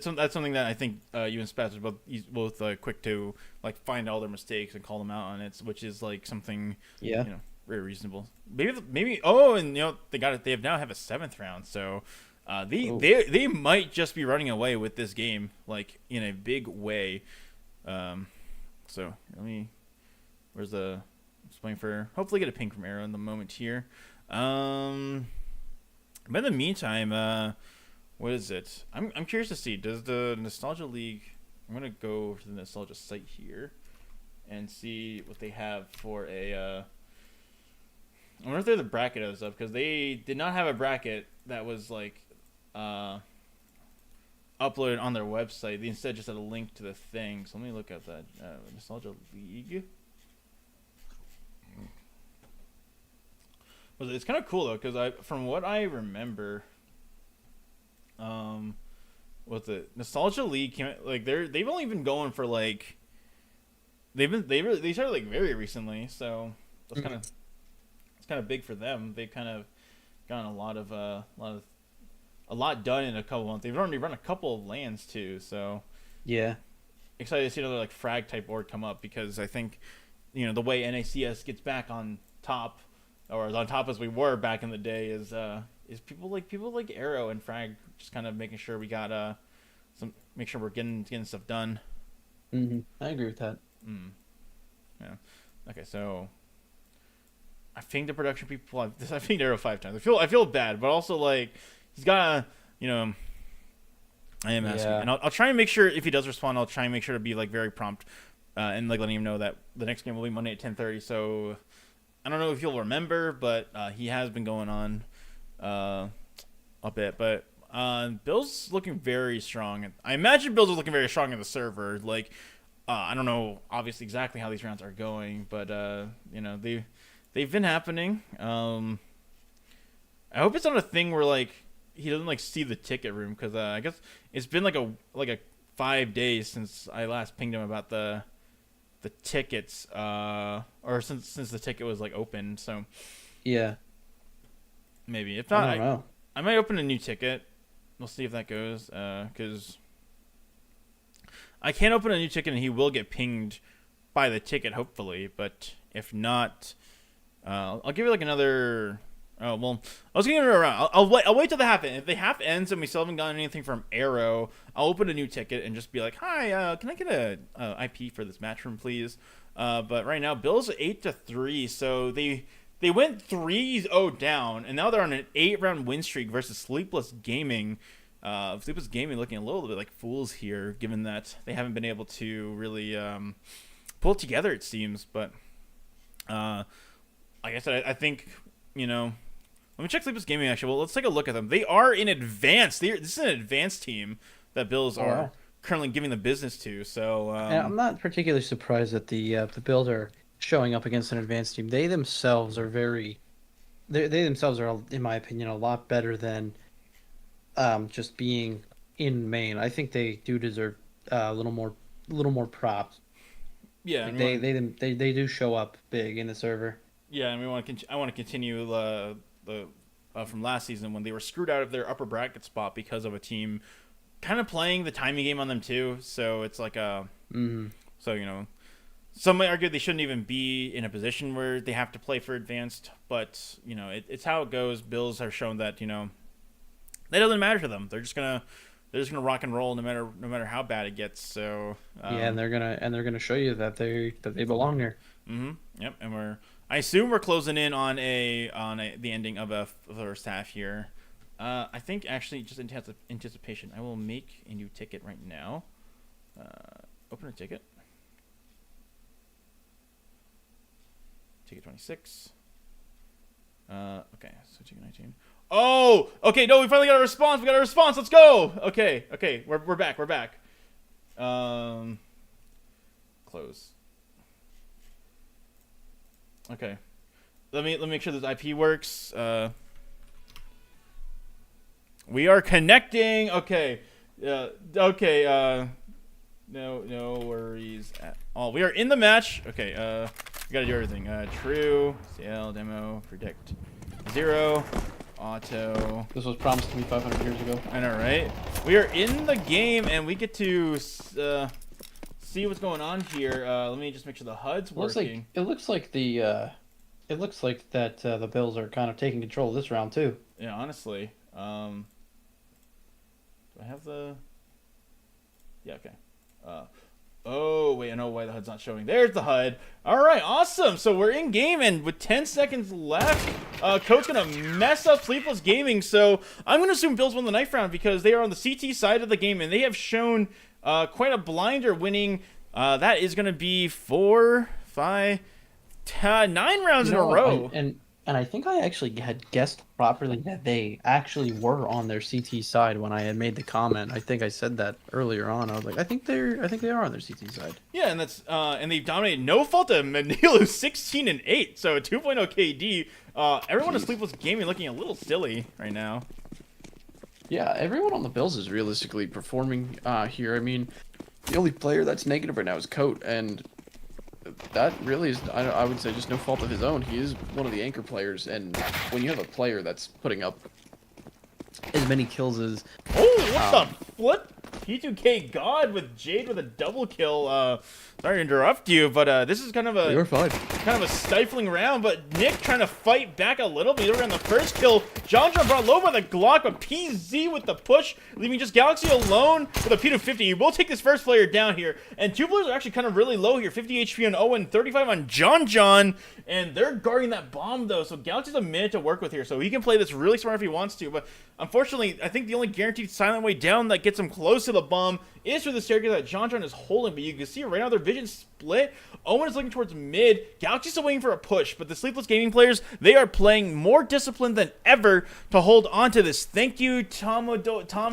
something that I think you and Spaz are both quick to like find all their mistakes and call them out on it, which is like something very reasonable. Maybe and they now have a 7th round, so they might just be running away with this game like in a big way. So let me. Where's the? Just waiting for hopefully get a ping from Arrow in the moment here. But in the meantime, what is it? I'm curious to see. Does the Nostalgia League? I'm gonna go to the Nostalgia site here and see what they have for a. I wonder if they're the bracket is up because they did not have a bracket that was like uploaded on their website. They instead just had a link to the thing. So let me look at that Nostalgia League. It's kind of cool though, because from what I remember, what's it? Nostalgia League came like they've only been going for like they started like very recently, so that's kind of big for them. They've kind of gotten a lot done in a couple months. They've already run a couple of lands too, so yeah, excited to see another like frag type board come up because I think the way NACS gets back on top. Or as on top as we were back in the day is people like Arrow and Frag just kind of making sure we got make sure we're getting stuff done. Mm-hmm. I agree with that. Yeah. Okay, so I think the production people I think Arrow 5 times. I feel bad, but also like he's got I am asking, and I'll try and make sure if he does respond, I'll try and make sure to be like very prompt, and like letting him know that the next game will be Monday at 10:30. So. I don't know if you'll remember, but he has been going on a bit. But Bill's looking very strong. I imagine Bill's looking very strong in the server. Like, I don't know, obviously, exactly how these rounds are going, but they've been happening. I hope it's not a thing where like he doesn't like see the ticket room because I guess it's been like a 5 days since I last pinged him about the tickets or since the ticket was like open, so yeah, maybe if not I don't know. I might open a new ticket. We'll see if that goes because I can't open a new ticket and he will get pinged by the ticket hopefully, but if not I'll give it like another Oh well, I was gonna go around. I'll wait till the half end. If the half ends and we still haven't gotten anything from Arrow, I'll open a new ticket and just be like, "Hi, can I get a IP for this match room, please?" But right now, Bills 8-3, so they went 3-0 down, and now they're on an 8-round win streak versus Sleepless Gaming. Sleepless Gaming looking a little bit like fools here, given that they haven't been able to really pull it together, it seems. But like I said, I think, you know, let me check Sleepless Gaming actually. Well, let's take a look at them. They are in advance. This is an advanced team that Bills are currently giving the business to. So and I'm not particularly surprised that the Bills are showing up against an advanced team. They themselves are they themselves are, in my opinion, a lot better than just being in Maine. I think they do deserve a little more props. Yeah, like they do show up big in the server. Yeah, and I want to continue the from last season when they were screwed out of their upper bracket spot because of a team kind of playing the timing game on them too. So it's like so you know, some might argue they shouldn't even be in a position where they have to play for advanced, but you know, it's how it goes. Bills have shown that, you know, that doesn't matter to them. They're just gonna rock and roll no matter how bad it gets. So yeah, and they're gonna show you that they belong there. Yep, and I assume we're closing in on the ending of a first half here. I think actually just in anticipation, I will make a new ticket right now. Open a ticket. Ticket 26. Okay, so ticket 19. Oh, okay. No, we finally got a response. Let's go. Okay. We're back. Close. Okay. Let me make sure this IP works. We are connecting. Okay. Okay. No worries at all. We are in the match. Okay. We gotta do everything. True. CL demo. Predict. 0. Auto. This was promised to me 500 years ago. I know, right? We are in the game, and we get to see what's going on here. Let me just make sure the HUD's working. It looks like that the Bills are kind of taking control of this round too. Yeah, honestly. Do I have the? Yeah, okay. Oh, wait, I know why the HUD's not showing. There's the HUD. All right, awesome. So we're in game, and with 10 seconds left, Code's going to mess up Sleepless Gaming. So I'm going to assume Bills won the knife round because they are on the CT side of the game, and they have shown quite a blinder winning. That is going to be 4, 5, 9 rounds in a row. And I think I actually had guessed properly that they actually were on their CT side when I had made the comment. I think I said that earlier on. I was like, I think they are on their CT side. Yeah, and that's and they've dominated no fault to Manilu 16-8, so a 2.0 KD. Everyone in Sleepless Gaming looking a little silly right now. Yeah, everyone on the Bills is realistically performing here. I mean, the only player that's negative right now is Coat, and that really is, I would say, just no fault of his own. He is one of the anchor players, and when you have a player that's putting up as many kills as... Oh, what the flip? P2K God with Jade with a double kill. Sorry to interrupt you, but this is kind of a... You're fine. Kind of a stifling round, but Nick trying to fight back a little bit. Over on the first kill, John brought low by the Glock, but PZ with the push, leaving just Galaxy alone with a P250. He will take this first player down here, and two players are actually kind of really low here. 50 HP on Owen, 35 on John, and they're guarding that bomb though, so Galaxy's a minute to work with here, so he can play this really smart if he wants to, but unfortunately, I think the only guaranteed silent way down that gets him close to the bomb is through the staircase that John is holding, but you can see right now their vision split. Owen is looking towards mid. Galaxy's still waiting for a push, but the Sleepless Gaming players, they are playing more disciplined than ever to hold on to this. Thank you, Tom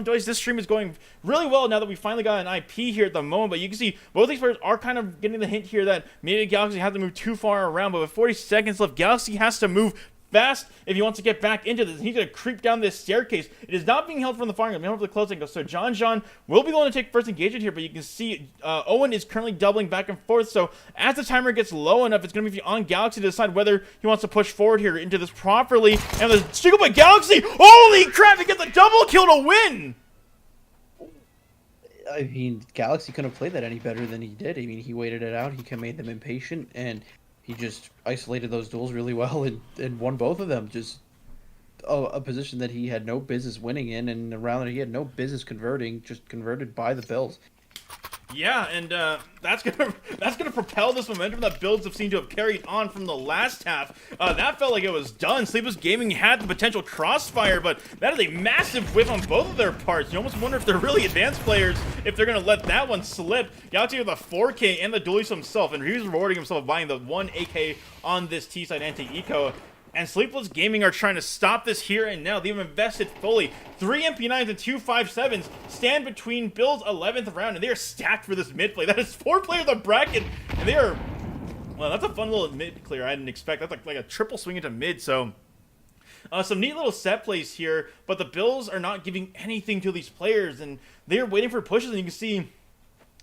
Doyce. This stream is going really well now that we finally got an IP here at the moment, but you can see both these players are kind of getting the hint here that maybe Galaxy has to move too far around, but with 40 seconds left, Galaxy has to move fast if he wants to get back into this. He's going to creep down this staircase. It is not being held from the firing, it's being held from the close angle. So John will be going to take first engagement here, but you can see Owen is currently doubling back and forth. So as the timer gets low enough, it's going to be on Galaxy to decide whether he wants to push forward here into this properly. And the single by Galaxy, holy crap, he gets the double kill to win! I mean, Galaxy couldn't have played that any better than he did. I mean, he waited it out, he made them impatient, and he just isolated those duels really well and won both of them. Just a position that he had no business winning in, and a round that he had no business converting, just converted by the Bills. Yeah, and that's gonna propel this momentum that Bills have seemed to have carried on from the last half. That felt like it was done. Sleepless Gaming had the potential crossfire, but that is a massive whiff on both of their parts. You almost wonder if they're really advanced players, if they're gonna let that one slip. Galaxy with a 4K and the duelist himself, and he's rewarding himself by buying the 1 AK on this T-side anti-eco. And Sleepless Gaming are trying to stop this here and now. They've invested fully. 3 MP9s and 2 5.7s stand between Bill's 11th round, and they are stacked for this mid play. That is 4 players on bracket, and they are... Well, that's a fun little mid clear I didn't expect. That's like a triple swing into mid, so... some neat little set plays here, but the Bills are not giving anything to these players, and they're waiting for pushes, and you can see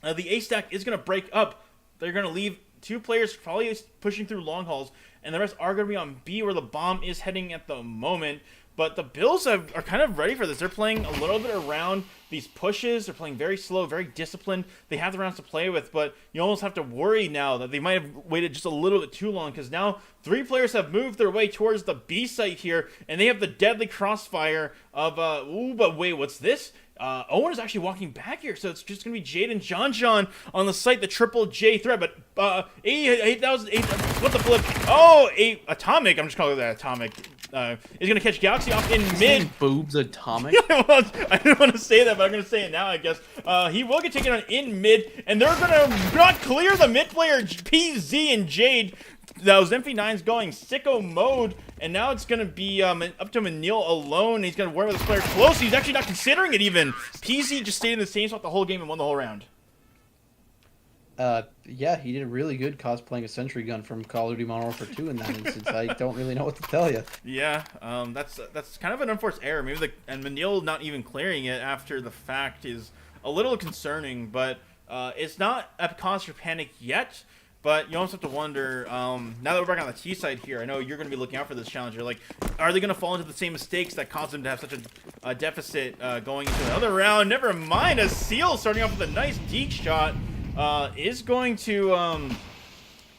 the A-stack is going to break up. They're going to leave 2 players probably pushing through long hauls, and the rest are going to be on B, where the bomb is heading at the moment. But the Bills are kind of ready for this. They're playing a little bit around these pushes. They're playing very slow, very disciplined. They have the rounds to play with, but you almost have to worry now that they might have waited just a little bit too long, because now 3 players have moved their way towards the B site here, and they have the deadly crossfire of, ooh, but wait, what's this? Owen is actually walking back here, so it's just going to be Jade and John on the site, the triple J threat, but 8,000, what the flip? Oh, Atomic, I'm just calling that Atomic, is going to catch Galaxy off in mid. Boobs Atomic? Well, I didn't want to say that, but I'm going to say it now, I guess. He will get taken on in mid, and they're going to not clear the mid player, PZ and Jade. Those MP9s going sicko mode, and now it's going to be up to Manil alone. He's going to work with this player close. He's actually not considering it even. PZ just stayed in the same spot the whole game and won the whole round. Yeah, he did really good cosplaying a sentry gun from Call of Duty Modern Warfare 2 in that instance. I don't really know what to tell you. Yeah, that's kind of an unforced error. Maybe and Manil not even clearing it after the fact is a little concerning, but it's not a cause for panic yet. But you almost have to wonder, now that we're back on the T side here, I know you're going to be looking out for this challenger. Like, are they going to fall into the same mistakes that caused them to have such a deficit going into another round? Never mind, a Seal starting off with a nice deke shot is going to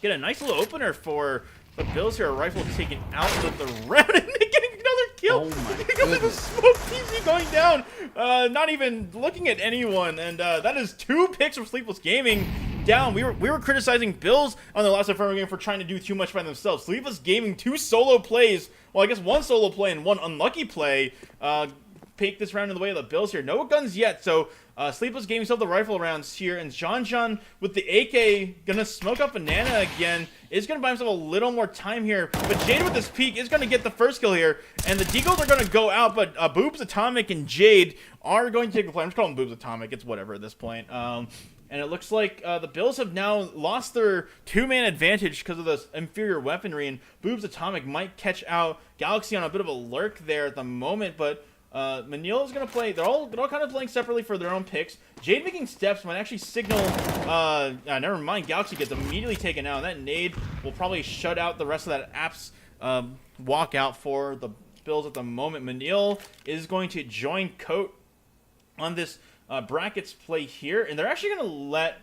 get a nice little opener for the Bills here. A rifle taken out of the round, and they getting another kill. Oh my Look at the smoke TC going down, not even looking at anyone, and that is 2 picks from Sleepless Gaming. Down. We were criticizing Bills on the last Affirmative game for trying to do too much by themselves. Sleepless Gaming 2 solo plays, well, I guess 1 solo play and 1 unlucky play, take this round in the way of the Bills here. No guns yet, so Sleepless Gaming still have the rifle rounds here, and John with the AK gonna smoke up Banana again. Is gonna buy himself a little more time here, but Jade with this peek is gonna get the first kill here, and the Deagles are gonna go out, but Boobs Atomic and Jade are going to take the play. I'm just calling Boobs Atomic, it's whatever at this point. And it looks like the Bills have now lost their 2-man advantage because of this inferior weaponry, and Boobs Atomic might catch out Galaxy on a bit of a lurk there at the moment, but Manil is going to play. They're all kind of playing separately for their own picks. Jade making steps might actually signal, never mind, Galaxy gets immediately taken out, and that nade will probably shut out the rest of that app's walkout for the Bills at the moment. Manil is going to join Coat on this brackets play here, and they're actually going to let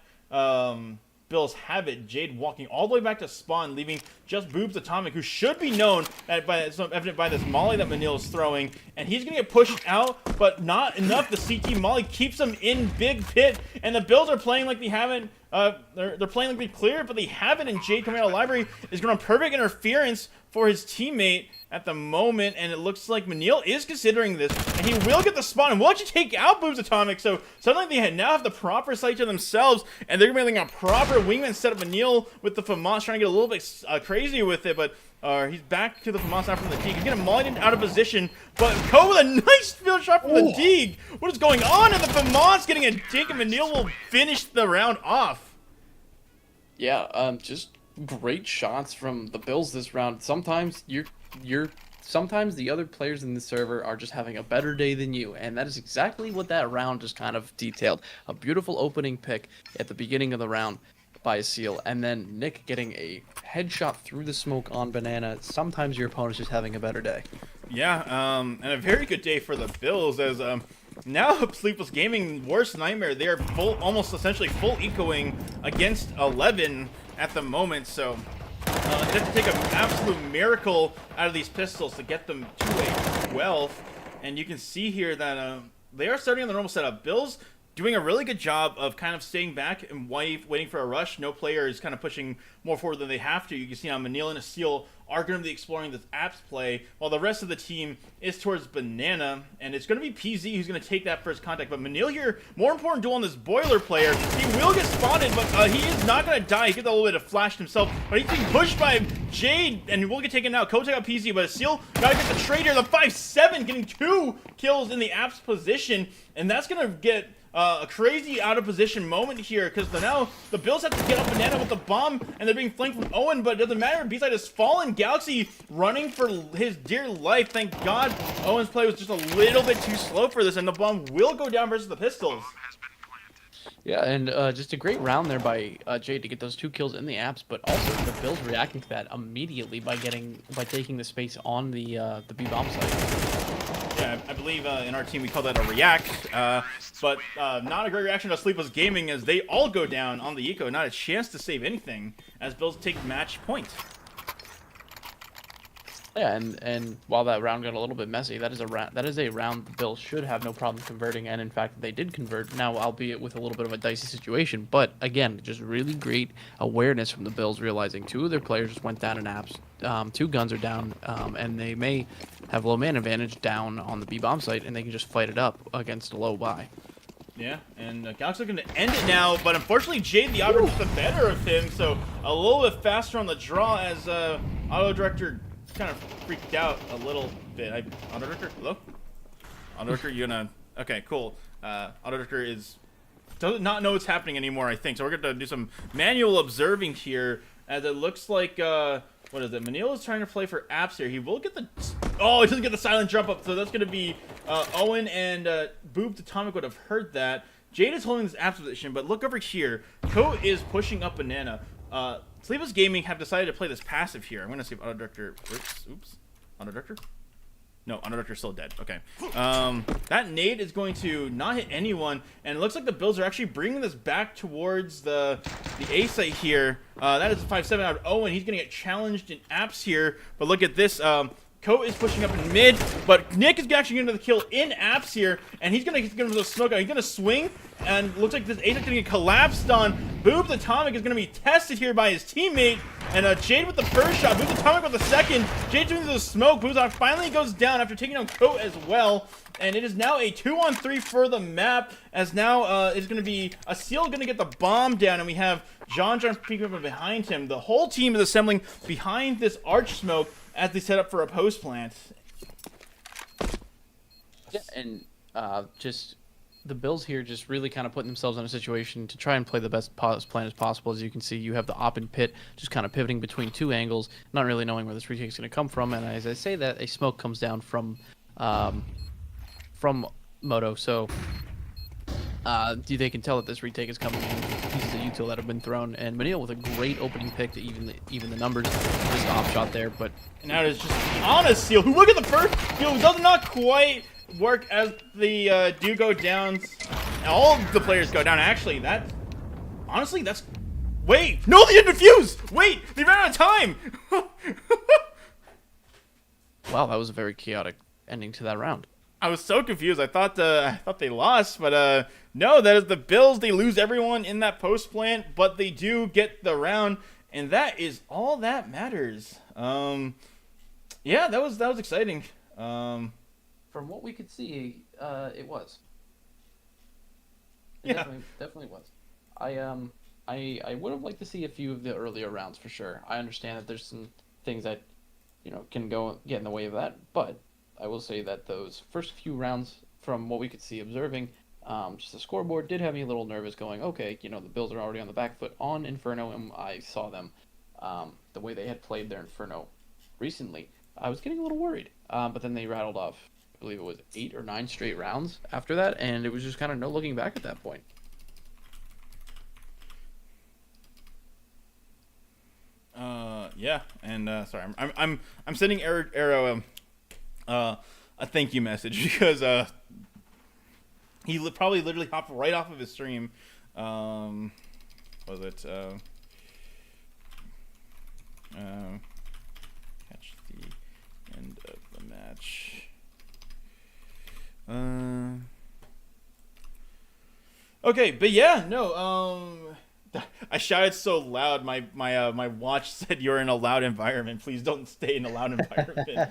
Bills have it. Jade walking all the way back to spawn, leaving just Boobs Atomic, who should be known evident by this molly that Manil is throwing, and he's going to get pushed out, but not enough. The CT molly keeps him in big pit, and the Bills are playing like they haven't. They're playing like they cleared, but they haven't, and Jade coming out of library is going to perfect interference for his teammate at the moment, and it looks like Manil is considering this, and he will get the spawn, and will actually take out Boobs Atomic, so suddenly they now have the proper site to themselves, and they're going to be making a proper wingman setup. Manil with the FAMAS trying to get a little bit crazy with it, but he's back to the FAMAS now from the Deeg. He's getting mollied out of position, but Ko with a nice field shot from the Deeg. What is going on? And the FAMAS getting a dink, and Manil will finish the round off. Yeah, just great shots from the Bills this round. Sometimes sometimes the other players in the server are just having a better day than you, and that is exactly what that round just kind of detailed. A beautiful opening pick at the beginning of the round by a Seal, and then Nick getting a headshot through the smoke on Banana. Sometimes your opponent's just having a better day. Yeah, and a very good day for the Bills, as now Sleepless Gaming worst nightmare. They are almost essentially full ecoing against 11 at the moment, so they have to take an absolute miracle out of these pistols to get them to a 12th, and you can see here that they are starting on the normal setup. Bills doing a really good job of kind of staying back and waiting for a rush. No player is kind of pushing more forward than they have to. You can see how Manil and Steele are going to be exploring this apps play, while the rest of the team is towards Banana, and it's going to be PZ who's going to take that first contact. But Manil here, more important duel on this Boiler player. He will get spotted, but he is not going to die. He gets a little bit of flash himself, but he's being pushed by Jade, and he will get taken out. Ko take out PZ, but Steele got to get the trade here. The 5-7 getting 2 kills in the apps position, and that's going to get a crazy out of position moment here, because now the Bills have to get up Banana with the bomb, and they're being flanked from Owen, but it doesn't matter. B-side has fallen. Galaxy running for his dear life. Thank God Owen's play was just a little bit too slow for this, and the bomb will go down versus the Pistols. Yeah, and just a great round there by Jade to get those 2 kills in the apps, but also the Bills reacting to that immediately by taking the space on the B bomb site. Yeah, I believe in our team we call that a react, but not a great reaction to Sleepless Gaming, as they all go down on the eco. Not a chance to save anything as Bills take match point. Yeah, and while that round got a little bit messy, that is a round the Bills should have no problem converting, and in fact they did convert. Now, albeit with a little bit of a dicey situation, but again, just really great awareness from the Bills, realizing 2 of their players just went down in apps, 2 guns are down, and they may have low man advantage down on the B bomb site, and they can just fight it up against a low buy. Yeah, and Galaxy looking to end it now, but unfortunately Jade the Auto gets the better of him, so a little bit faster on the draw as Auto Director kind of freaked out a little bit. Auto Director, hello? Auto Director, you gonna... Okay, cool. Auto Director does not know what's happening anymore, I think, so we're gonna do some manual observing here, as it looks like, what is it? Manil is trying to play for apps here. He will get the... Oh, he doesn't get the silent jump up, so that's going to be Owen, and Boob Atomic would have heard that. Jade is holding this apps position, but look over here. Ko is pushing up Banana. Sleepless Gaming have decided to play this passive here. I'm going to see if Auto Director works. Oops. Auto Director? No, Auto Director's still dead. Okay. That nade is going to not hit anyone, and it looks like the Bills are actually bringing this back towards the A site here. That is a 5-7 out of Owen. He's going to get challenged in apps here, but look at this. Ko is pushing up in mid, but Nick is actually getting the kill in apps here, and he's going to give him the smoke out. He's going to swing, and looks like this A site's going to get collapsed on. Boobs Atomic is going to be tested here by his teammate, and Jade with the first shot, Boobs Atomic with the second. Jade doing the smoke. Boobs Atomic finally goes down after taking down Ko as well, and it is now a 2-on-3 for the map, as now it's going to be a Seal going to get the bomb down, and we have John peeking up behind him. The whole team is assembling behind this arch smoke as they set up for a post plant. Yeah, and just the Bills here just really kind of putting themselves in a situation to try and play the best plan as possible. As you can see, you have the op and pit just kind of pivoting between 2 angles, not really knowing where this retake is going to come from. And as I say that, a smoke comes down from Moto, so they can tell that this retake is coming in. Pieces of util that have been thrown, and Manil with a great opening pick to even the numbers. Just off shot there, but now it's just on a Seal who look at the first kill does not quite work as the do go down. All of the players go down. Actually, that's wait, no, they didn't defuse. Wait, they ran out of time. Wow, that was a very chaotic ending to that round. I was so confused. I thought they lost, but no, that is the Bills. They lose everyone in that post plant, but they do get the round, and that is all that matters. Yeah, that was exciting. From what we could see, it was. Yeah, definitely was. I would have liked to see a few of the earlier rounds for sure. I understand that there's some things that can get in the way of that, but I will say that those first few rounds, from what we could see observing, just the scoreboard did have me a little nervous going, okay, the Bills are already on the back foot on Inferno, and I saw them, the way they had played their Inferno recently. I was getting a little worried, but then they rattled off, I believe it was 8 or 9 straight rounds after that, and it was just kind of no looking back at that point. Yeah, and sorry, I'm sending Arrow a thank you message because he probably literally hopped right off of his stream. Was it catch the end of the match Okay, but yeah, no. I shouted so loud. My watch said you're in a loud environment. Please don't stay in a loud environment.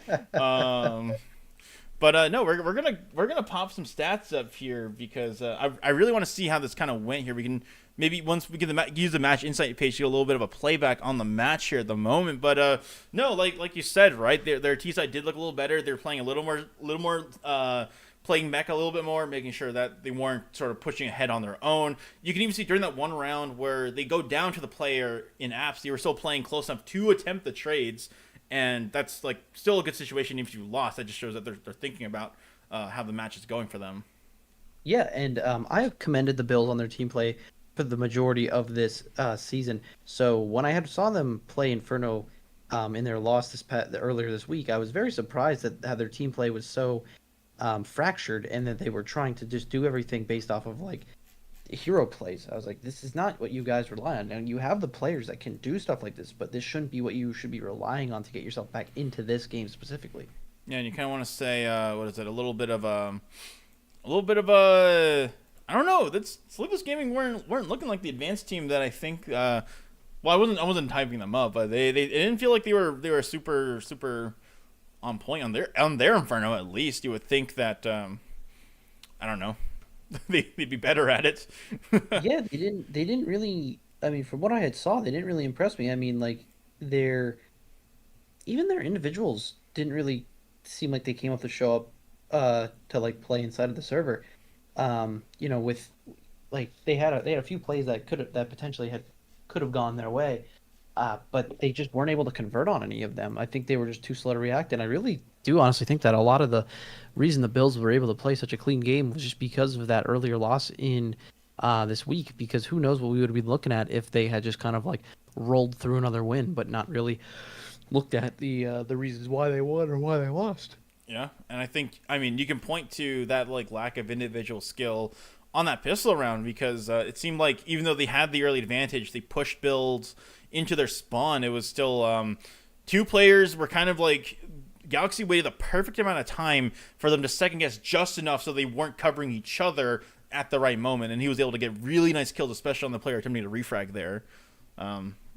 But no, we're gonna pop some stats up here because I really want to see how this kind of went here. We can maybe once we get use the match insight page to get a little bit of a playback on the match here at the moment. But no, like you said, right? Their T side did look a little better. They're playing a little more playing mech a little bit more, making sure that they weren't sort of pushing ahead on their own. You can even see during that one round where they go down to the player in apps, they were still playing close enough to attempt the trades, and that's like still a good situation even if you lost. That just shows that they're thinking about how the match is going for them. Yeah, and I have commended the Bills on their team play for the majority of this season. So when I had saw them play Inferno in their loss earlier this week, I was very surprised at how their team play was so fractured and that they were trying to just do everything based off of like hero plays. I was like, this is not what you guys rely on. And you have the players that can do stuff like this, but this shouldn't be what you should be relying on to get yourself back into this game specifically. Yeah, and you kind of want to say what is it? A little bit of a I don't know. That's Sleepless Gaming weren't looking like the advanced team that I think. Well, I wasn't typing them up, but they didn't feel like they were super on point on their Inferno. At least you would think that I don't know, they'd be better at it. Yeah, they didn't really. I mean, from what I had saw, they didn't really impress me. I mean, like even their individuals didn't really seem like they came up to show up to like play inside of the server. With like they had a few plays that potentially could have gone their way. But they just weren't able to convert on any of them. I think they were just too slow to react, and I really do honestly think that a lot of the reason the Bills were able to play such a clean game was just because of that earlier loss in this week. Because who knows what we would be looking at if they had just kind of like rolled through another win, but not really looked at the reasons why they won or why they lost. Yeah, and I mean you can point to that like lack of individual skill on that pistol round because it seemed like even though they had the early advantage, they pushed builds into their spawn. It was still two players were kind of like Galaxy waited the perfect amount of time for them to second guess just enough so they weren't covering each other at the right moment, and he was able to get really nice kills, especially on the player attempting to refrag there.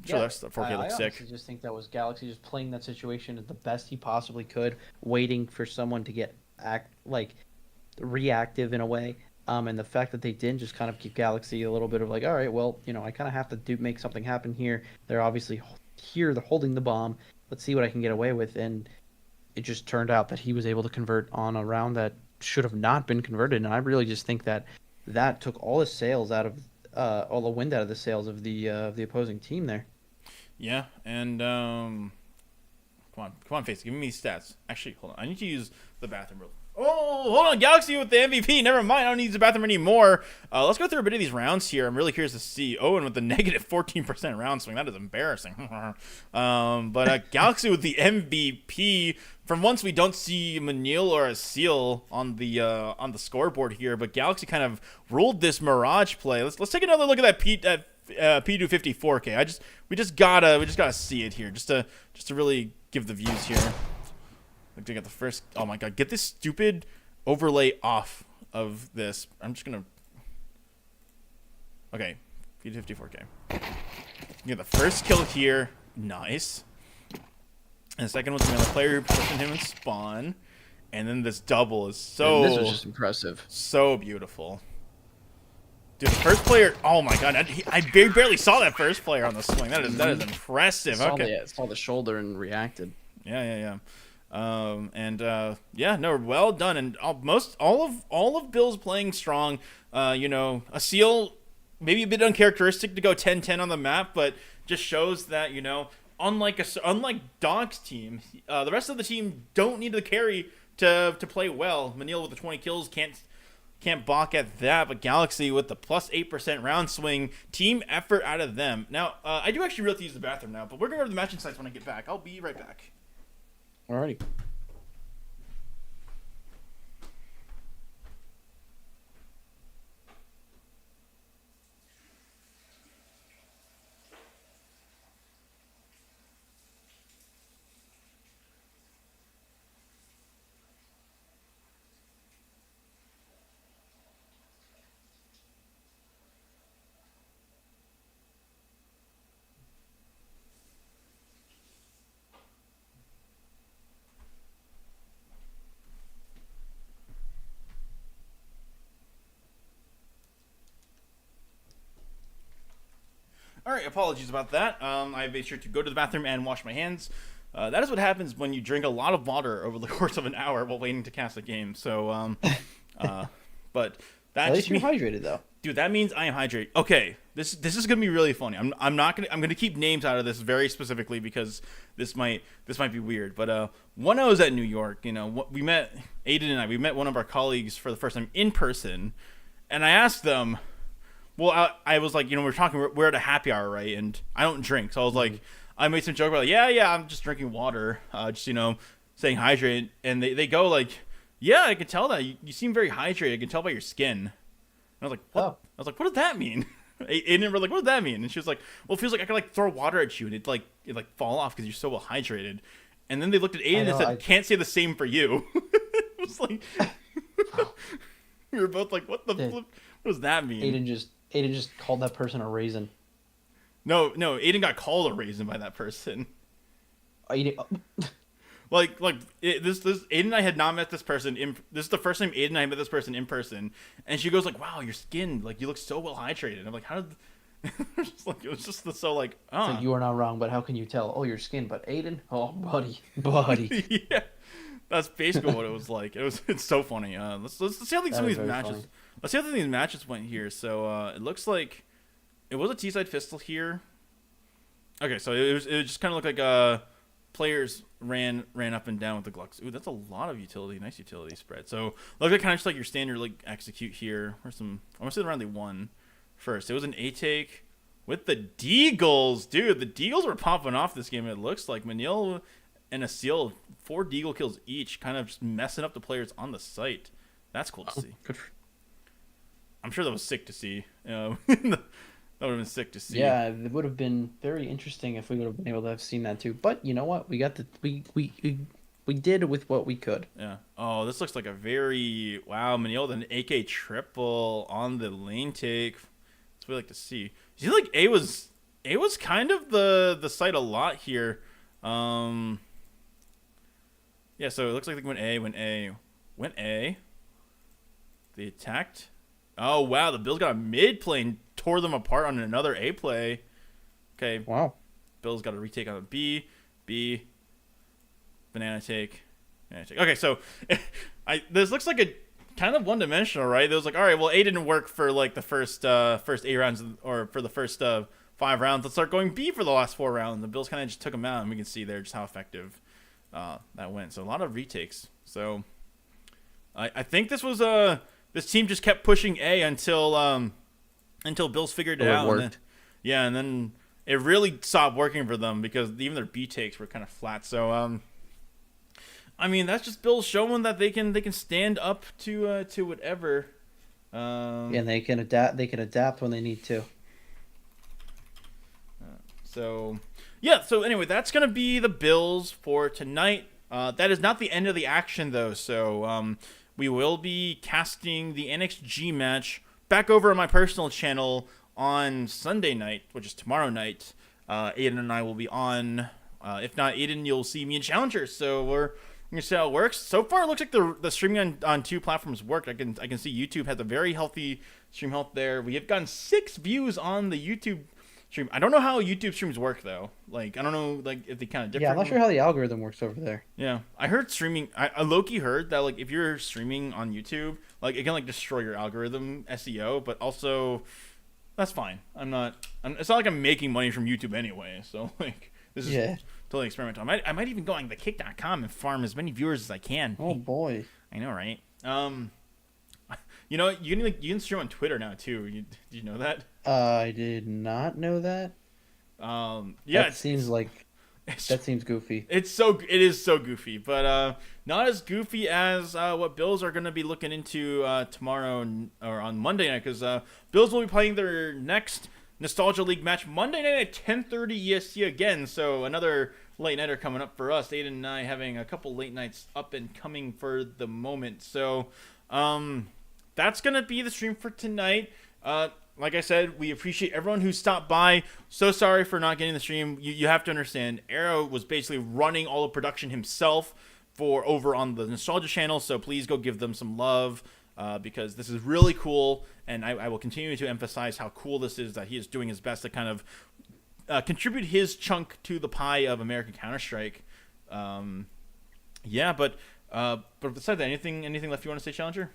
That's the 4K looks sick. I just think that was Galaxy just playing that situation the best he possibly could, waiting for someone to get reactive in a way. And the fact that they didn't just kind of keep Galaxy a little bit of like, all right, well, I kind of have to make something happen here. They're obviously here, they're holding the bomb. Let's see what I can get away with. And it just turned out that he was able to convert on a round that should have not been converted. And I really just think that took all the sails out of all the wind out of the sails of the opposing team there. Yeah, and come on, Face, give me these stats. Actually, hold on, I need to use the bathroom real. Oh, hold on, Galaxy with the MVP. Never mind, I don't need the bathroom anymore. Let's go through a bit of these rounds here. I'm really curious to see Owen with the negative 14% round swing. That is embarrassing. But Galaxy with the MVP. From once we don't see Manil or a Seal on the scoreboard here, but Galaxy kind of ruled this Mirage play. Let's take another look at that P254K. We just gotta see it here, just to really give the views here. Like they got the first. Oh my god, get this stupid overlay off of this. I'm just gonna. Okay, P254K. You get the first kill here. Nice. And the second was another player pushing him in spawn. And then this double is so... And this was just impressive. So beautiful. Dude, the first player... Oh my god, I barely saw that first player on the swing. That is impressive. Saw the shoulder and reacted. Yeah. Well done. And all of Bill's playing strong. A Seal, maybe a bit uncharacteristic to go 10-10 on the map, but just shows that, unlike Doc's team, the rest of the team don't need the carry to play well. Manil with the 20 kills can't balk at that, but Galaxy with the plus 8% round swing, team effort out of them. Now, I do actually really have to use the bathroom now, but we're going to go to the match insights when I get back. I'll be right back. Alrighty. right, apologies about that. I made sure to go to the bathroom and wash my hands. That is what happens when you drink a lot of water over the course of an hour while waiting to cast a game. So, but that At least just you're hydrated though. dude, that means I am hydrated. Okay, this is gonna be really funny. I'm gonna keep names out of this very specifically because this might be weird. But when I was at New York, we met Aiden and we met one of our colleagues for the first time in person, and I asked them. Well, I was like, we're at a happy hour, right? And I don't drink, so I was like, I made some joke about, like, yeah, I'm just drinking water, just staying hydrated, and they go like, yeah, I can tell that you seem very hydrated. I can tell by your skin. And I was like, what? Oh. I was like, what does that mean? And we're like, what does that mean? And she was like, well, it feels like I could like throw water at you and it fall off because you're so well hydrated. And then they looked at Aiden and said, can't say the same for you. It was like, we were both like, what the flip? What does that mean? Aiden just called that person a raisin. No, Aiden got called a raisin by that person. Aiden, This Aiden and I had not met this person. This is the first time Aiden and I met this person in person, and she goes like, "Wow, your skin, like you look so well hydrated." And I'm like, "How did?" It was just so like, oh. So you are not wrong, but how can you tell? Oh, your skin, but Aiden, oh, buddy. Yeah, that's basically what it was like. It's so funny. Let's see how some of these matches. Funny. Let's see how these matches went here. So it looks like it was a T-side fistle here. Okay, so it just kind of looked like players ran up and down with the Glucks. Ooh, that's a lot of utility. Nice utility spread. So look like kind of just like your standard like execute here. Where's some? I want to say the round they won first. It was an A take with the Deagles, dude. The Deagles were popping off this game. It looks like Manil and a Seal, 4 Deagle kills each, kind of just messing up the players on the site. That's cool to see. Good. I'm sure that was sick to see. That would have been sick to see. Yeah, it would have been very interesting if we would have been able to have seen that too. But you know what? We got we did with what we could. Yeah. Oh, this looks like a very Manil with an AK triple on the lane take. That's what we like to see. You see, like A was kind of the site a lot here. Yeah. So it looks like they went A. They attacked. Oh wow, the Bills got a mid plane, tore them apart on another A play. Okay. Wow. Bills got a retake on a B. Banana take. Okay, so this looks like a kind of one-dimensional, right? It was like, all right, well, A didn't work for like the first 8 rounds or for the first 5 rounds. Let's start going B for the last 4 rounds. The Bills kind of just took them out, and we can see there just how effective that went. So a lot of retakes. So I think this was this team just kept pushing A until Bills figured it out. And then it really stopped working for them because even their B takes were kind of flat. So I mean, that's just Bills showing that they can stand up to whatever. And they can adapt. They can adapt when they need to. So anyway, that's gonna be the Bills for tonight. That is not the end of the action though. So we will be casting the NXG match back over on my personal channel on Sunday night, which is tomorrow night. Aiden and I will be on. If not Aiden, you'll see me in Challenger. So we're gonna see how it works. So far, it looks like the streaming on 2 platforms worked. I can see YouTube has a very healthy stream health there. We have gotten 6 views on the YouTube stream. I don't know how YouTube streams work though. Like I don't know like if they kind of differ. Yeah, I'm not sure how the algorithm works over there. Yeah, I heard streaming. I low-key heard that like if you're streaming on YouTube, like it can like destroy your algorithm SEO, but also that's fine. It's not like I'm making money from YouTube anyway. So like this is totally experimental. I might even go on the kick.com and farm as many viewers as I can. Oh boy, I know, right? You know, you can stream on Twitter now too. Did you know that? I did not know that. Yeah, that seems goofy. It is so goofy, but not as goofy as what Bills are going to be looking into tomorrow or on Monday night, because Bills will be playing their next Nostalgia League match Monday night at 10:30 EST again. So another late nighter coming up for us. Aiden and I having a couple late nights up and coming for the moment. So that's going to be the stream for tonight. Like I said, we appreciate everyone who stopped by. So sorry for not getting the stream. You have to understand, Arrow was basically running all the production himself for over on the Nostalgia channel. So please go give them some love because this is really cool. And I will continue to emphasize how cool this is, that he is doing his best to kind of contribute his chunk to the pie of American Counter-Strike. Yeah, but besides that, anything left you want to say, Challenger?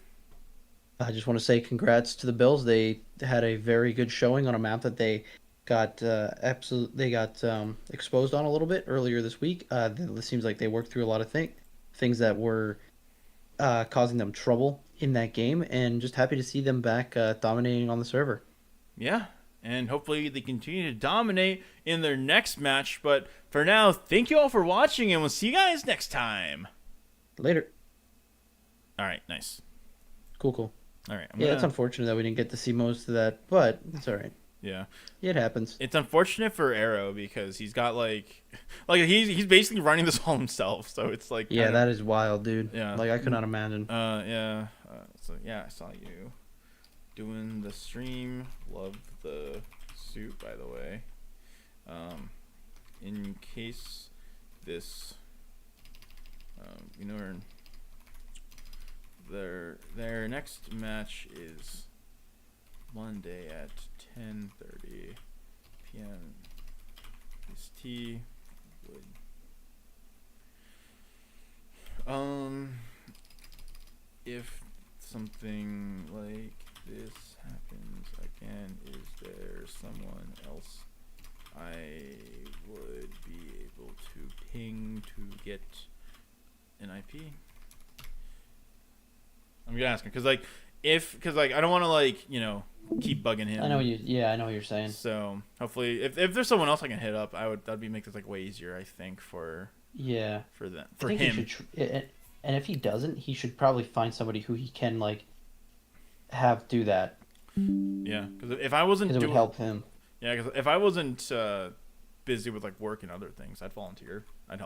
I just want to say congrats to the Bills. They had a very good showing on a map that they got exposed on a little bit earlier this week. It seems like they worked through a lot of things that were causing them trouble in that game, and just happy to see them back dominating on the server. Yeah, and hopefully they continue to dominate in their next match. But for now, thank you all for watching, and we'll see you guys next time. Later. All right, nice. Cool. All right. It's unfortunate that we didn't get to see most of that, but it's all right. Yeah, it happens. It's unfortunate for Arrow because he's got like he's basically running this all himself. So it's like that is wild, dude. Yeah, like I could not imagine. So yeah, I saw you doing the stream. Love the suit, by the way. In case this, their next match is Monday at 10:30 p.m. ST. If something like this happens again, is there someone else I would be able to ping to get an IP? I'm gonna ask him because I don't want to keep bugging him. I know what you're saying. So hopefully, if there's someone else I can hit up, that'd make this way easier. I think for him. And if he doesn't, he should probably find somebody who he can have do that. Yeah, because if I wasn't, it would help him. Yeah, because if I wasn't busy with work and other things, I'd volunteer. I'd help.